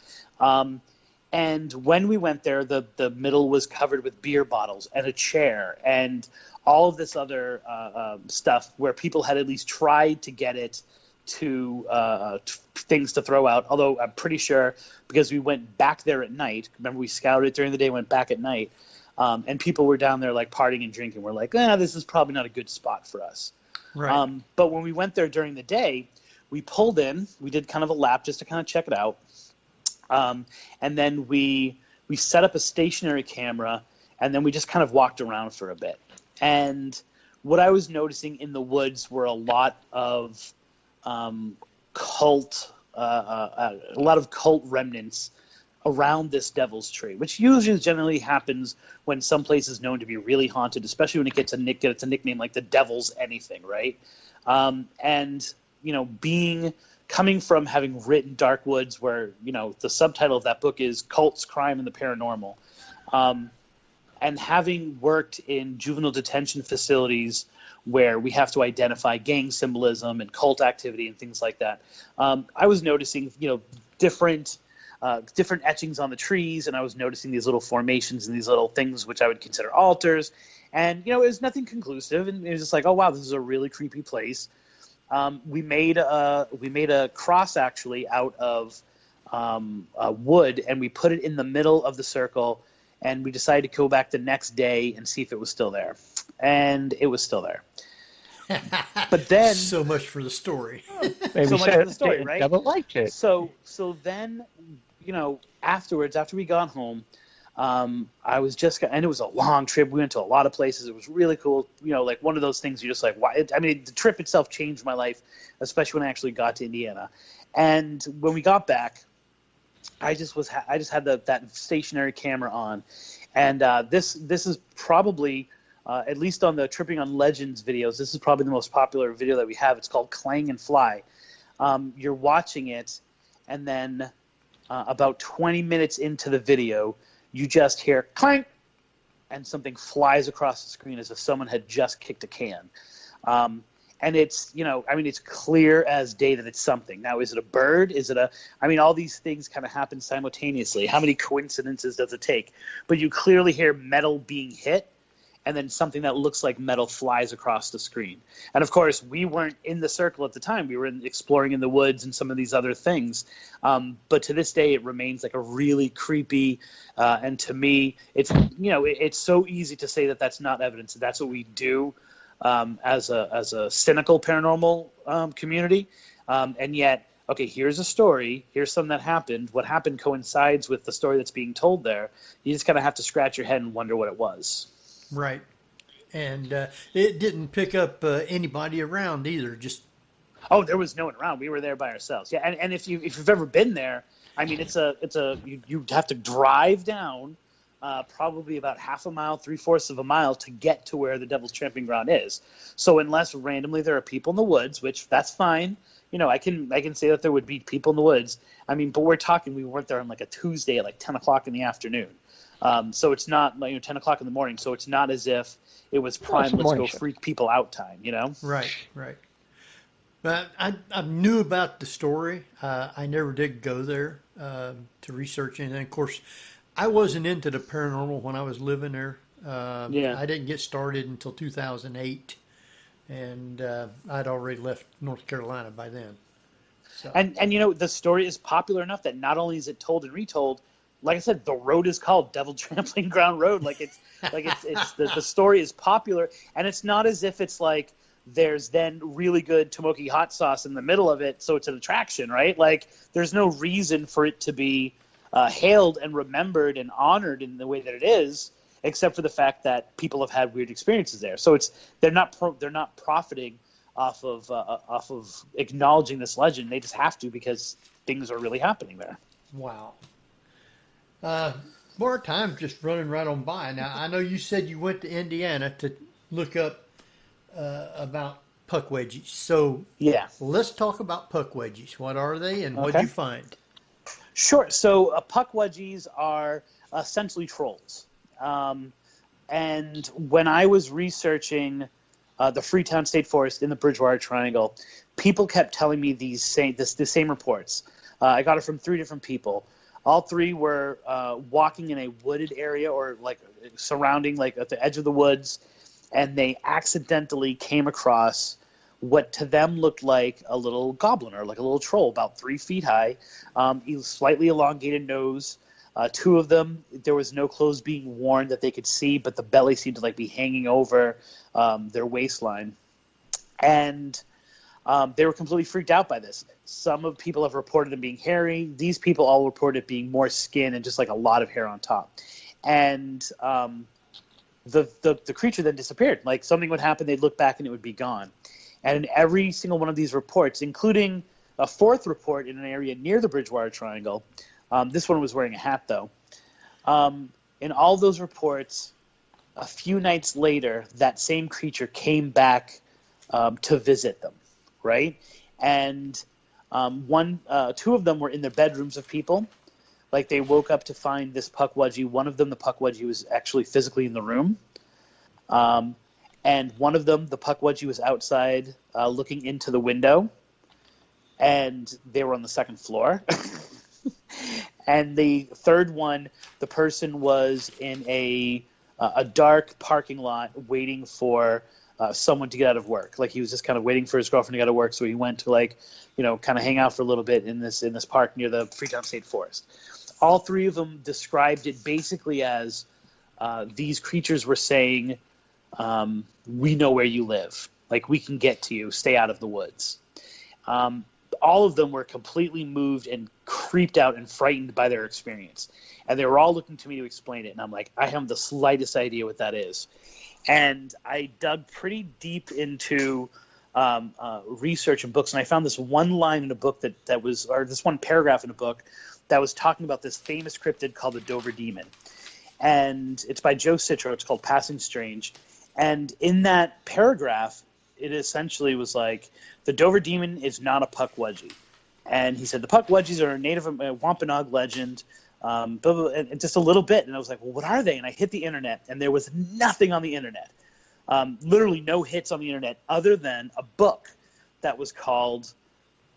And when we went there, the middle was covered with beer bottles and a chair and all of this other stuff where people had at least tried to get it to things to throw out. Although I'm pretty sure, because we went back there at night, remember we scouted it during the day, went back at night, and people were down there like partying and drinking. We're like, this is probably not a good spot for us. Right. But when we went there during the day, we pulled in, we did kind of a lap just to kind of check it out. And then we set up a stationary camera, and then we just kind of walked around for a bit. And what I was noticing in the woods were a lot of cult remnants around this devil's tree, which usually generally happens when some place is known to be really haunted, especially when it gets a nickname like the Devil's Anything, right? And coming from having written Dark Woods, where the subtitle of that book is Cults, Crime, and the Paranormal, and having worked in juvenile detention facilities where we have to identify gang symbolism and cult activity and things like that, I was noticing different etchings on the trees, and I was noticing these little formations and these little things which I would consider altars, and it was nothing conclusive, and it was just like, oh wow, this is a really creepy place. We made a cross actually out of wood, and we put it in the middle of the circle, and we decided to go back the next day and see if it was still there, and it was still there. But then so much for the story. Maybe so much for the story, right? Devil liked it. So then, afterwards, after we got home, I was and it was a long trip. We went to a lot of places. It was really cool. Like one of those things you're just like, why? I mean, the trip itself changed my life, especially when I actually got to Indiana. And when we got back, I just had that stationary camera on, and this is probably, at least on the Tripping on Legends videos, this is probably the most popular video that we have. It's called Clang and Fly. You're watching it, and then about 20 minutes into the video, you just hear clank, and something flies across the screen as if someone had just kicked a can. And it's, it's clear as day that it's something. Now, is it a bird? All these things kind of happen simultaneously. How many coincidences does it take? But you clearly hear metal being hit, and then something that looks like metal flies across the screen. And of course, we weren't in the circle at the time. We were exploring in the woods and some of these other things. But to this day, it remains like a really creepy, and to me, it's so easy to say that that's not evidence. That's what we do as a cynical paranormal community. And yet, okay, here's a story. Here's something that happened. What happened coincides with the story that's being told there. You just kind of have to scratch your head and wonder what it was. Right. And it didn't pick up anybody around either. Just Oh, there was no one around. We were there by ourselves. Yeah, and if you've ever been there, I mean, you have to drive down probably about half a mile, 3/4 of a mile to get to where the Devil's Tramping Ground is. So unless randomly there are people in the woods, which that's fine. I can say that there would be people in the woods. I mean, but we weren't there on like a Tuesday at like 10 o'clock in the afternoon. So it's not like 10 o'clock in the morning. So it's not as if it was prime, let's go freak people out time, Right. But I knew about the story. I never did go there to research anything. Of course, I wasn't into the paranormal when I was living there. I didn't get started until 2008, and I'd already left North Carolina by then. So. And the story is popular enough that not only is it told and retold, like I said, the road is called Devil Trampling Ground Road. The story is popular, and it's not as if it's like there's then really good Tomoki hot sauce in the middle of it, so it's an attraction, right? Like, there's no reason for it to be hailed and remembered and honored in the way that it is, except for the fact that people have had weird experiences there. So they're not profiting off of acknowledging this legend. They just have to because things are really happening there. Wow. More time just running right on by. Now, I know you said you went to Indiana to look up about Pukwudgies. So yeah, let's talk about Pukwudgies. What are they, and what'd you find? Sure. So Pukwudgies are essentially trolls. And when I was researching the Freetown State Forest in the Bridgewater Triangle, people kept telling me the same reports. I got it from 3 different people. All 3 were walking in a wooded area or like surrounding, like at the edge of the woods, and they accidentally came across what to them looked like a little goblin or like a little troll about 3 feet high, slightly elongated nose. 2 of them, there was no clothes being worn that they could see, but the belly seemed to like be hanging over their waistline. And they were completely freaked out by this. Some of people have reported them being hairy. These people all reported being more skin and just like a lot of hair on top. And the creature then disappeared. Like something would happen, they'd look back and it would be gone. And in every single one of these reports, including a 4th report in an area near the Bridgewater Triangle, this one was wearing a hat though. In all those reports, a few nights later, that same creature came back to visit them, right? And 2 of them were in their bedrooms of people. Like they woke up to find this Pukwudgie. One of them, the Pukwudgie, was actually physically in the room. And one of them, the Pukwudgie, was outside looking into the window. And they were on the 2nd floor. And the 3rd one, the person was in a dark parking lot waiting for someone to get out of work. Like he was just kind of waiting for his girlfriend to get out of work. So he went to kind of hang out for a little bit in this park near the Freetown State Forest. All 3 of them described it basically as these creatures were saying, we know where you live. Like, we can get to you. Stay out of the woods. All of them were completely moved and creeped out and frightened by their experience. And they were all looking to me to explain it. And I'm like, I haven't the slightest idea what that is. And I dug pretty deep into research and books. And I found this one line in a book this one paragraph in a book that was talking about this famous cryptid called the Dover Demon. And it's by Joe Citro. It's called Passing Strange. And in that paragraph, it essentially was like, the Dover Demon is not a Pukwudgie. And he said, the Pukwudgies are a native Wampanoag legend, and just a little bit. And I was like, well, what are they? And I hit the internet, and there was nothing on the internet. Literally no hits on the internet other than a book that was called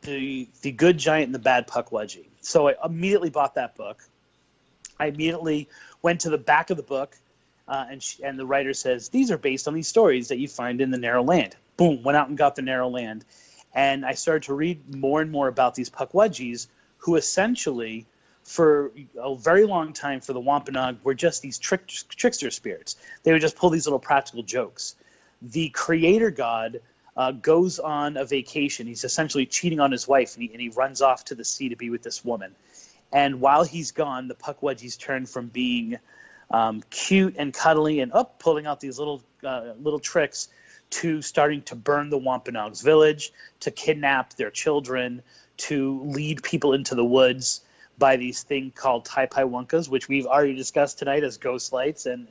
The Good Giant and the Bad Pukwudgie. So I immediately bought that book. I immediately went to the back of the book, and the writer says, these are based on these stories that you find in the Narrow Land. Boom, went out and got the Narrow Land. And I started to read more and more about these Pukwudgies, who essentially, for a very long time for the Wampanoag, were just these trickster spirits. They would just pull these little practical jokes. The creator god goes on a vacation. He's essentially cheating on his wife, and he runs off to the sea to be with this woman. And while he's gone, the Pukwudgies turn from being cute and cuddly and pulling out these little tricks to starting to burn the Wampanoags' village, to kidnap their children, to lead people into the woods by these things called Taipaiwunkas, which we've already discussed tonight as ghost lights and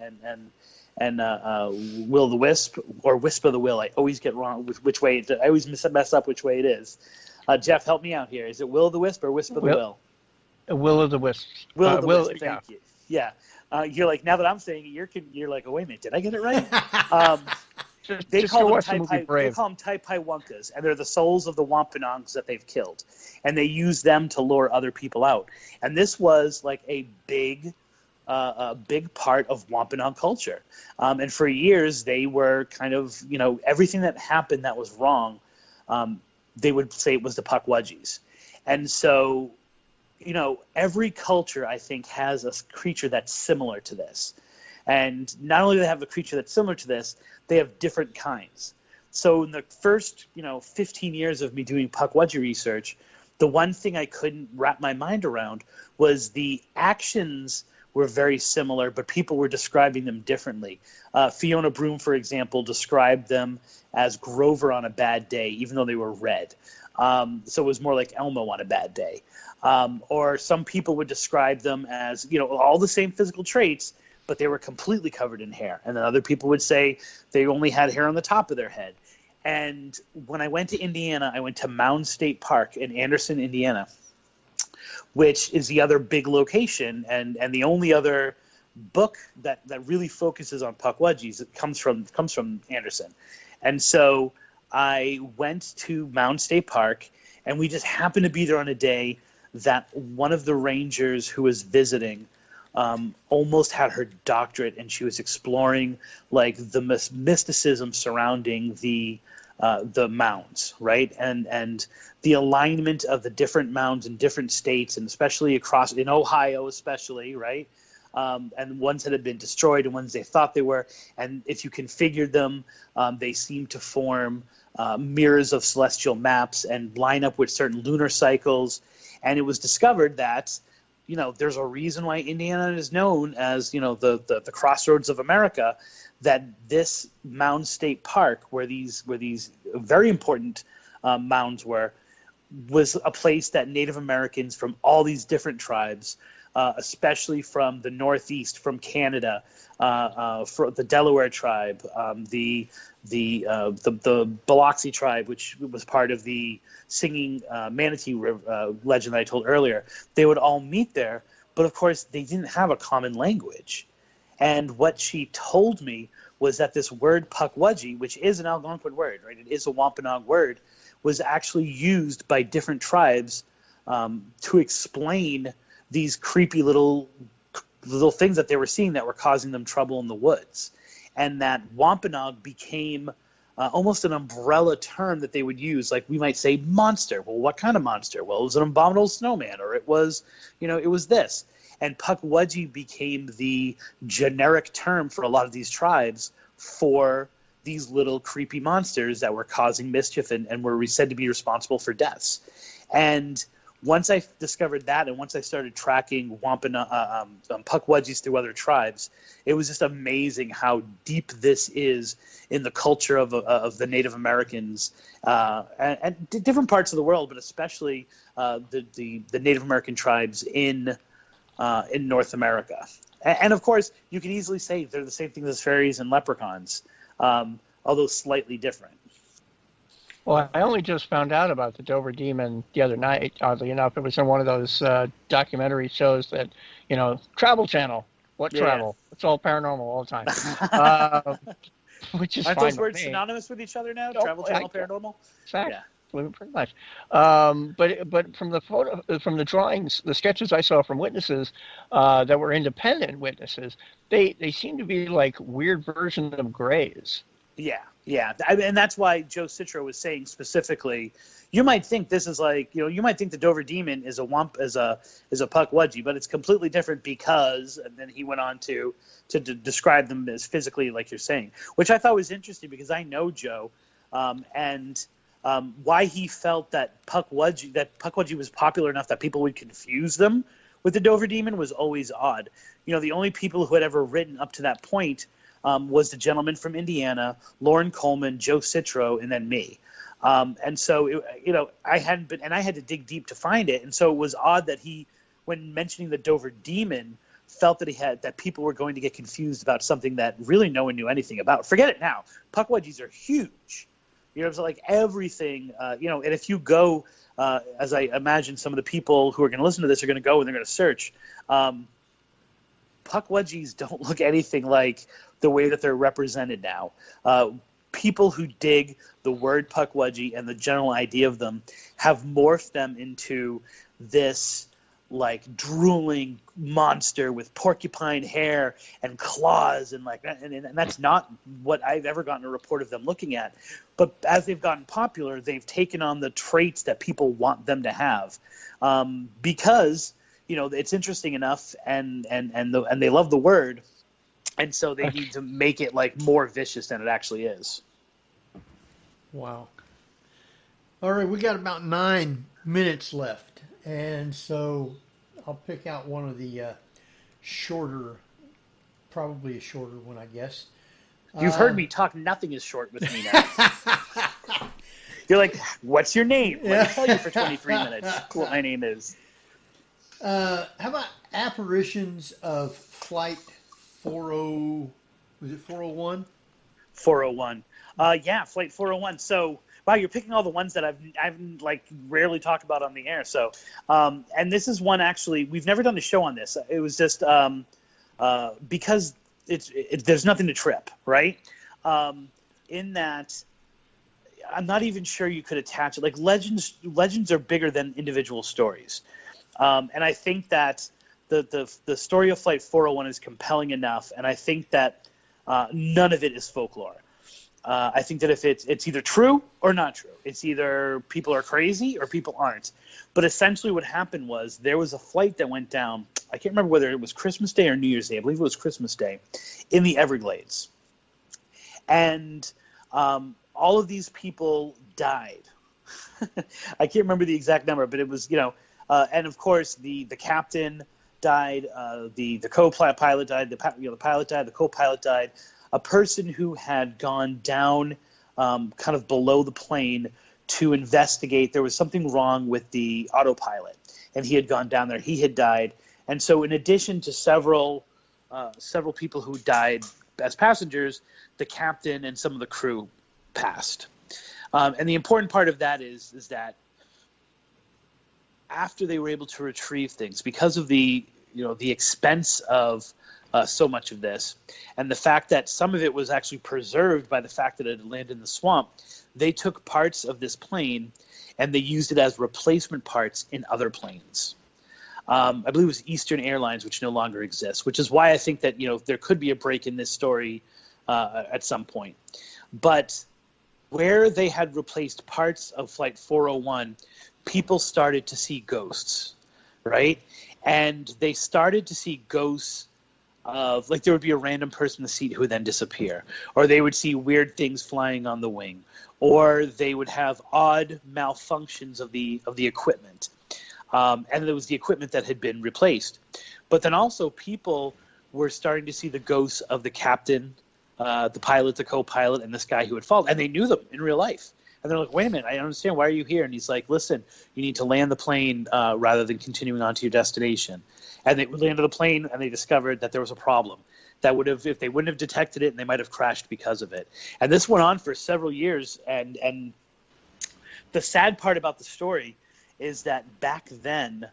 Will the Wisp, or Wisp of the Will. I always get wrong with which way. I always mess up which way it is. Jeff, help me out here. Is it Will of the Wisp or Wisp of the Will? Will of the Wisp. Will of the Wisp. Thank you. Yeah. You're like, now that I'm saying it, you're like, oh wait a minute, did I get it right? They call them Taipaiwunkas, and they're the souls of the Wampanoags that they've killed, and they use them to lure other people out. And this was like a big part of Wampanoag culture. And for years, they were kind of, everything that happened that was wrong, they would say it was the Pukwudgies. And so, every culture, I think, has a creature that's similar to this. And not only do they have a creature that's similar to this, they have different kinds. So in the first, 15 years of me doing Pukwudgie research, the one thing I couldn't wrap my mind around was the actions were very similar, but people were describing them differently. Fiona Broom, for example, described them as Grover on a bad day, even though they were red. So it was more like Elmo on a bad day. Or some people would describe them as, all the same physical traits, but they were completely covered in hair. And then other people would say they only had hair on the top of their head. And when I went to Indiana, I went to Mound State Park in Anderson, Indiana, which is the other big location and the only other book that really focuses on Pukwudgies. It comes from Anderson. And so I went to Mound State Park, and we just happened to be there on a day that one of the rangers who was visiting almost had her doctorate, and she was exploring like the mysticism surrounding the mounds, right? And the alignment of the different mounds in different states, and especially across in Ohio, especially, right? And ones that had been destroyed and ones they thought they were. And if you configured them, they seemed to form mirrors of celestial maps and line up with certain lunar cycles. And it was discovered that, there's a reason why Indiana is known as, the crossroads of America, that this Mound State Park, where these very important mounds was a place that Native Americans from all these different tribes, especially from the Northeast, from Canada, for the Delaware tribe, the Biloxi tribe, which was part of the singing manatee legend that I told earlier, they would all meet there. But of course, they didn't have a common language. And what she told me was that this word Pukwudgie, which is an Algonquin word, right? It is a Wampanoag word, was actually used by different tribes to explain these creepy little things that they were seeing that were causing them trouble in the woods. And that Wampanoag became almost an umbrella term that they would use. Like we might say monster. Well, what kind of monster? Well, it was an abominable snowman, or it was, it was this. And Pukwudgie became the generic term for a lot of these tribes for these little creepy monsters that were causing mischief and were said to be responsible for deaths. And once I discovered that, and once I started tracking Pukwudgies through other tribes, it was just amazing how deep this is in the culture of the Native Americans and different parts of the world, but especially the Native American tribes in North America. And of course, you can easily say they're the same thing as fairies and leprechauns, although slightly different. Well, I only just found out about the Dover Demon the other night, oddly enough. It was in one of those documentary shows that, Travel Channel. What travel? It's all paranormal all the time. Which is Aren't fine those words with me. synonymous with each other now? Travel Channel, paranormal? Exactly. Yeah. Pretty much. But from the drawings, the sketches I saw from witnesses that were independent witnesses, they seem to be like weird versions of grays. Yeah. And that's why Joe Citro was saying specifically, you might think this is like, you might think the Dover Demon is a Pukwudgie, but it's completely different because, and then he went on to describe them as physically like you're saying, which I thought was interesting because I know Joe, and why he felt that Pukwudgie was popular enough that people would confuse them with the Dover Demon was always odd. The only people who had ever written up to that point was the gentleman from Indiana, Lauren Coleman, Joe Citro, and then me. And so, I hadn't been, and I had to dig deep to find it. And so it was odd that he, when mentioning the Dover Demon, felt that people were going to get confused about something that really no one knew anything about. Forget it now. Pukwudgies are huge. It's like everything, and if you go, as I imagine some of the people who are going to listen to this are going to go and they're going to search, Pukwudgies don't look anything like the way that they're represented now. People who dig the word Pukwudgie and the general idea of them have morphed them into this like drooling monster with porcupine hair and claws and that's not what I've ever gotten a report of them looking at. But as they've gotten popular, they've taken on the traits that people want them to have, because it's interesting enough and they love the word, and so they need to make it like more vicious than it actually is. Wow. All right, we got about 9 minutes left, and so I'll pick out one of the probably a shorter one, I guess. You've heard me talk. Nothing is short with me now. You're like, what's your name? Let me tell you for 23 minutes what my name is. How about Apparitions of Flight 40? Was it 401? 401. Yeah, Flight 401. So, wow, you're picking all the ones that I've like rarely talked about on the air. So, and this is one actually we've never done a show on this. It was just because there's nothing to trip, right? In that, I'm not even sure you could attach it. Like legends are bigger than individual stories, and I think that the story of Flight 401 is compelling enough, and I think that none of it is folklore. I think that if it's either true or not true. It's either people are crazy or people aren't. But essentially what happened was there was a flight that went down. I can't remember whether it was Christmas Day or New Year's Day. I believe it was Christmas Day in the Everglades. And all of these people died. I can't remember the exact number, but it was, and of course the captain died, the co-pilot died, the pilot died, the co-pilot died. A person who had gone down kind of below the plane to investigate. There was something wrong with the autopilot, and he had gone down there. He had died. And so in addition to several people who died as passengers, the captain and some of the crew passed. And the important part of that is that after they were able to retrieve things, because of the expense of so much of this, and the fact that some of it was actually preserved by the fact that it had landed in the swamp, they took parts of this plane and they used it as replacement parts in other planes. I believe it was Eastern Airlines, which no longer exists, which is why I think that there could be a break in this story at some point. But where they had replaced parts of Flight 401, people started to see ghosts, right? And they started to see ghosts of, like, there would be a random person in the seat who would then disappear, or they would see weird things flying on the wing, or they would have odd malfunctions of the equipment, and there was the equipment that had been replaced. But then also people were starting to see the ghosts of the captain, the pilot, the co-pilot, and this guy who had fallen, and they knew them in real life. And they're like, wait a minute, I don't understand. Why are you here? And he's like, listen, you need to land the plane rather than continuing on to your destination. And they landed the plane, and they discovered that there was a problem. That would have, if they wouldn't have detected it, and they might have crashed because of it. And this went on for several years. And the sad part about the story is that back then,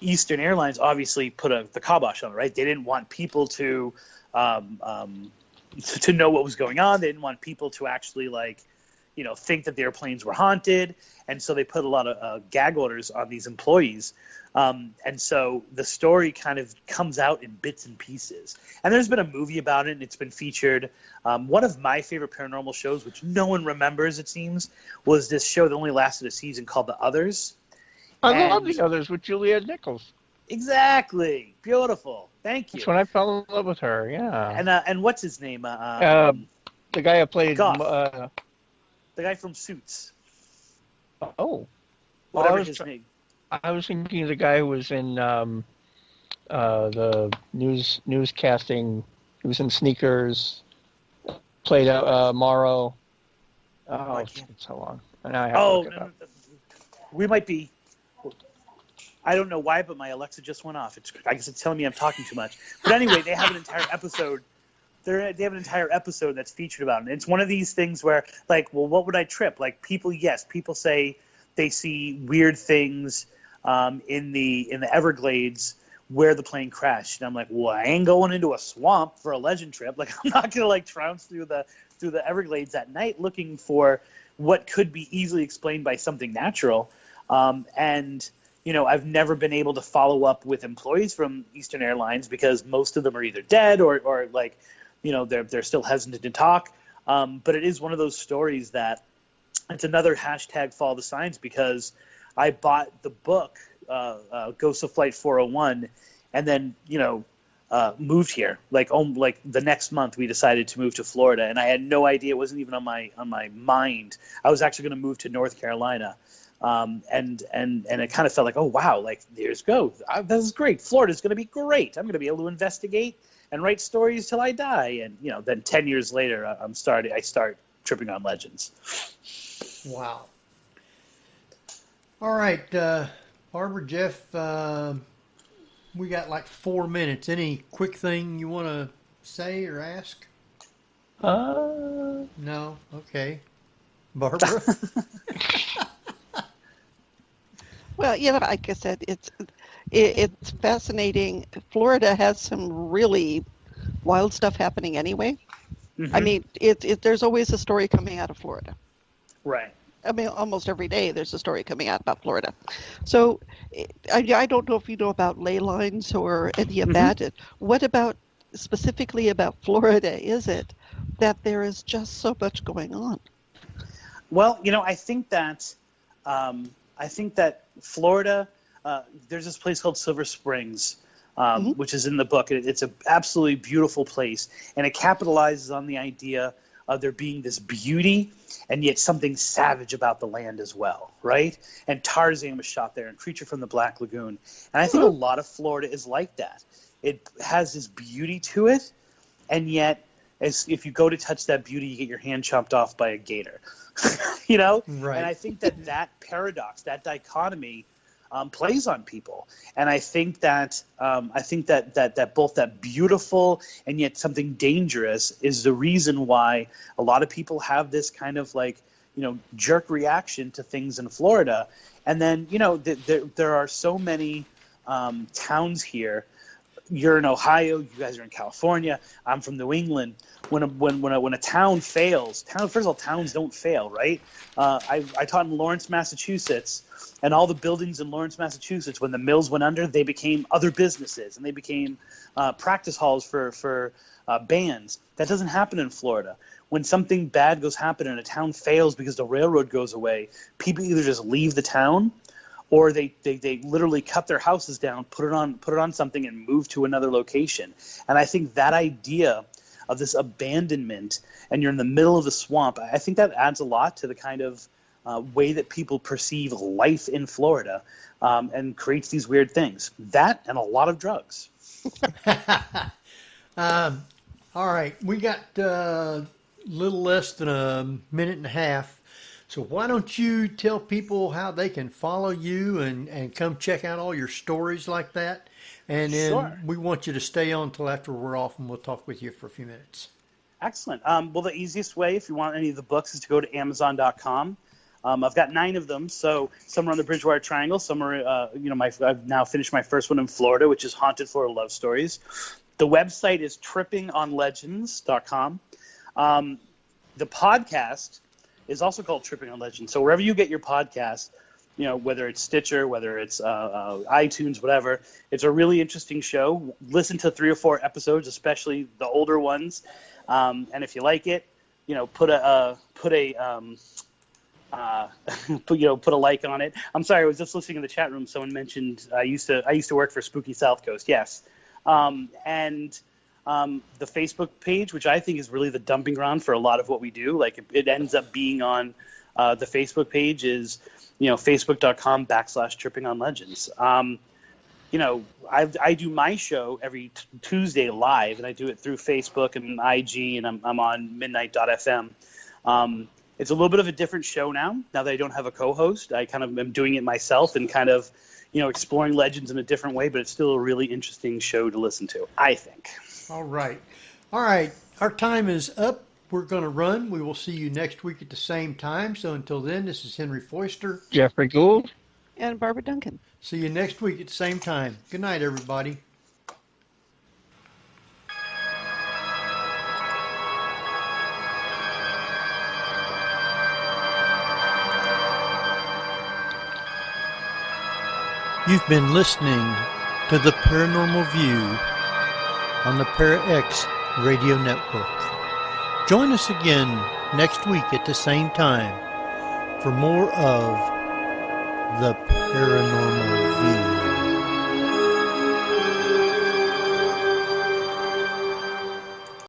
Eastern Airlines obviously put the kibosh on it, right? They didn't want people to know what was going on. They didn't want people to actually think that the airplanes were haunted, and so they put a lot of gag orders on these employees. And so the story kind of comes out in bits and pieces. And there's been a movie about it, and it's been featured. One of my favorite paranormal shows, which no one remembers, it seems, was this show that only lasted a season called The Others. I love The Others with Juliette Nichols. Exactly. Beautiful. Thank you. That's when I fell in love with her, yeah. And what's his name? The guy who played... the guy from Suits. Oh. Whatever his name. I was thinking of the guy who was in the newscasting He was in Sneakers. Played Morrow. Oh, it's been so long. And now I have to look it up. We might be. I don't know why, but my Alexa just went off. I guess it's telling me I'm talking too much. But anyway, they have an entire episode. They have an entire episode that's featured about it. And it's one of these things where, like, well, what would I trip? Like, people say they see weird things in the Everglades where the plane crashed. And I'm like, well, I ain't going into a swamp for a legend trip. Like, I'm not gonna like trounce through the Everglades at night looking for what could be easily explained by something natural. And I've never been able to follow up with employees from Eastern Airlines because most of them are either dead or like, they're still hesitant to talk. But it is one of those stories that it's another hashtag follow the signs, because I bought the book, Ghosts of Flight 401, and then, moved here. Like the next month we decided to move to Florida, and I had no idea. It wasn't even on my mind. I was actually going to move to North Carolina. And it kind of felt like, oh wow, like there's this is great. Florida's going to be great. I'm going to be able to investigate and write stories till I die. And then 10 years later, I start tripping on legends. Wow. All right, Barbara, Jeff, we got like 4 minutes. Any quick thing you want to say or ask? No. Okay, Barbara. Well, like I said, it's fascinating. Florida has some really wild stuff happening anyway. Mm-hmm. I mean, there's always a story coming out of Florida. Right. I mean, almost every day there's a story coming out about Florida. So I don't know if you know about ley lines or any of that. What about specifically about Florida is it that there is just so much going on? Well, I think that Florida, there's this place called Silver Springs, which is in the book. It's an absolutely beautiful place, and it capitalizes on the idea of there being this beauty and yet something savage about the land as well, right? And Tarzan was shot there, and Creature from the Black Lagoon. And I think a lot of Florida is like that. It has this beauty to it, and yet if you go to touch that beauty, you get your hand chopped off by a gator. Right. And I think that paradox, that dichotomy, plays on people. And I think that both that beautiful and yet something dangerous is the reason why a lot of people have this kind of like, jerk reaction to things in Florida. And then, there are so many towns here. You're in Ohio, you guys are in California, I'm from New England. When a town fails, first of all, towns don't fail, right? I taught in Lawrence, Massachusetts, and all the buildings in Lawrence, Massachusetts, when the mills went under, they became other businesses, and they became practice halls for bands. That doesn't happen in Florida. When something bad happen and a town fails because the railroad goes away, people either just leave the town, or they literally cut their houses down, put it on something, and move to another location. And I think that idea of this abandonment, and you're in the middle of the swamp, I think that adds a lot to the kind of way that people perceive life in Florida, and creates these weird things. That and a lot of drugs. All right, we got a little less than a minute and a half. So why don't you tell people how they can follow you and come check out all your stories like that? And then we want you to stay on until after we're off, and we'll talk with you for a few minutes. Excellent. Well, the easiest way, if you want any of the books, is to go to Amazon.com. I've got 9 of them. So some are on the Bridgewater Triangle. Some are, I've now finished my first one in Florida, which is Haunted Florida Love Stories. The website is trippingonlegends.com. The podcast is also called Tripping on Legends. So wherever you get your podcast, whether it's Stitcher, whether it's iTunes, whatever, it's a really interesting show. Listen to 3 or 4 episodes, especially the older ones. And if you like it, put a like on it. I'm sorry, I was just listening in the chat room. Someone mentioned I used to work for Spooky South Coast. Yes. And the Facebook page, which I think is really the dumping ground for a lot of what we do. Like it ends up being on the Facebook page is, facebook.com/trippingonlegends. I do my show every Tuesday live, and I do it through Facebook and IG, and I'm on midnight.fm. It's a little bit of a different show now that I don't have a co-host. I kind of am doing it myself and kind of, exploring legends in a different way, but it's still a really interesting show to listen to, I think. All right. Our time is up. We're going to run. We will see you next week at the same time. So until then, this is Henry Foister. Jeffrey Gould. And Barbara Duncan. See you next week at the same time. Good night, everybody. You've been listening to the Paranormal View on the ParaX Radio Network. Join us again next week at the same time for more of the Paranormal View.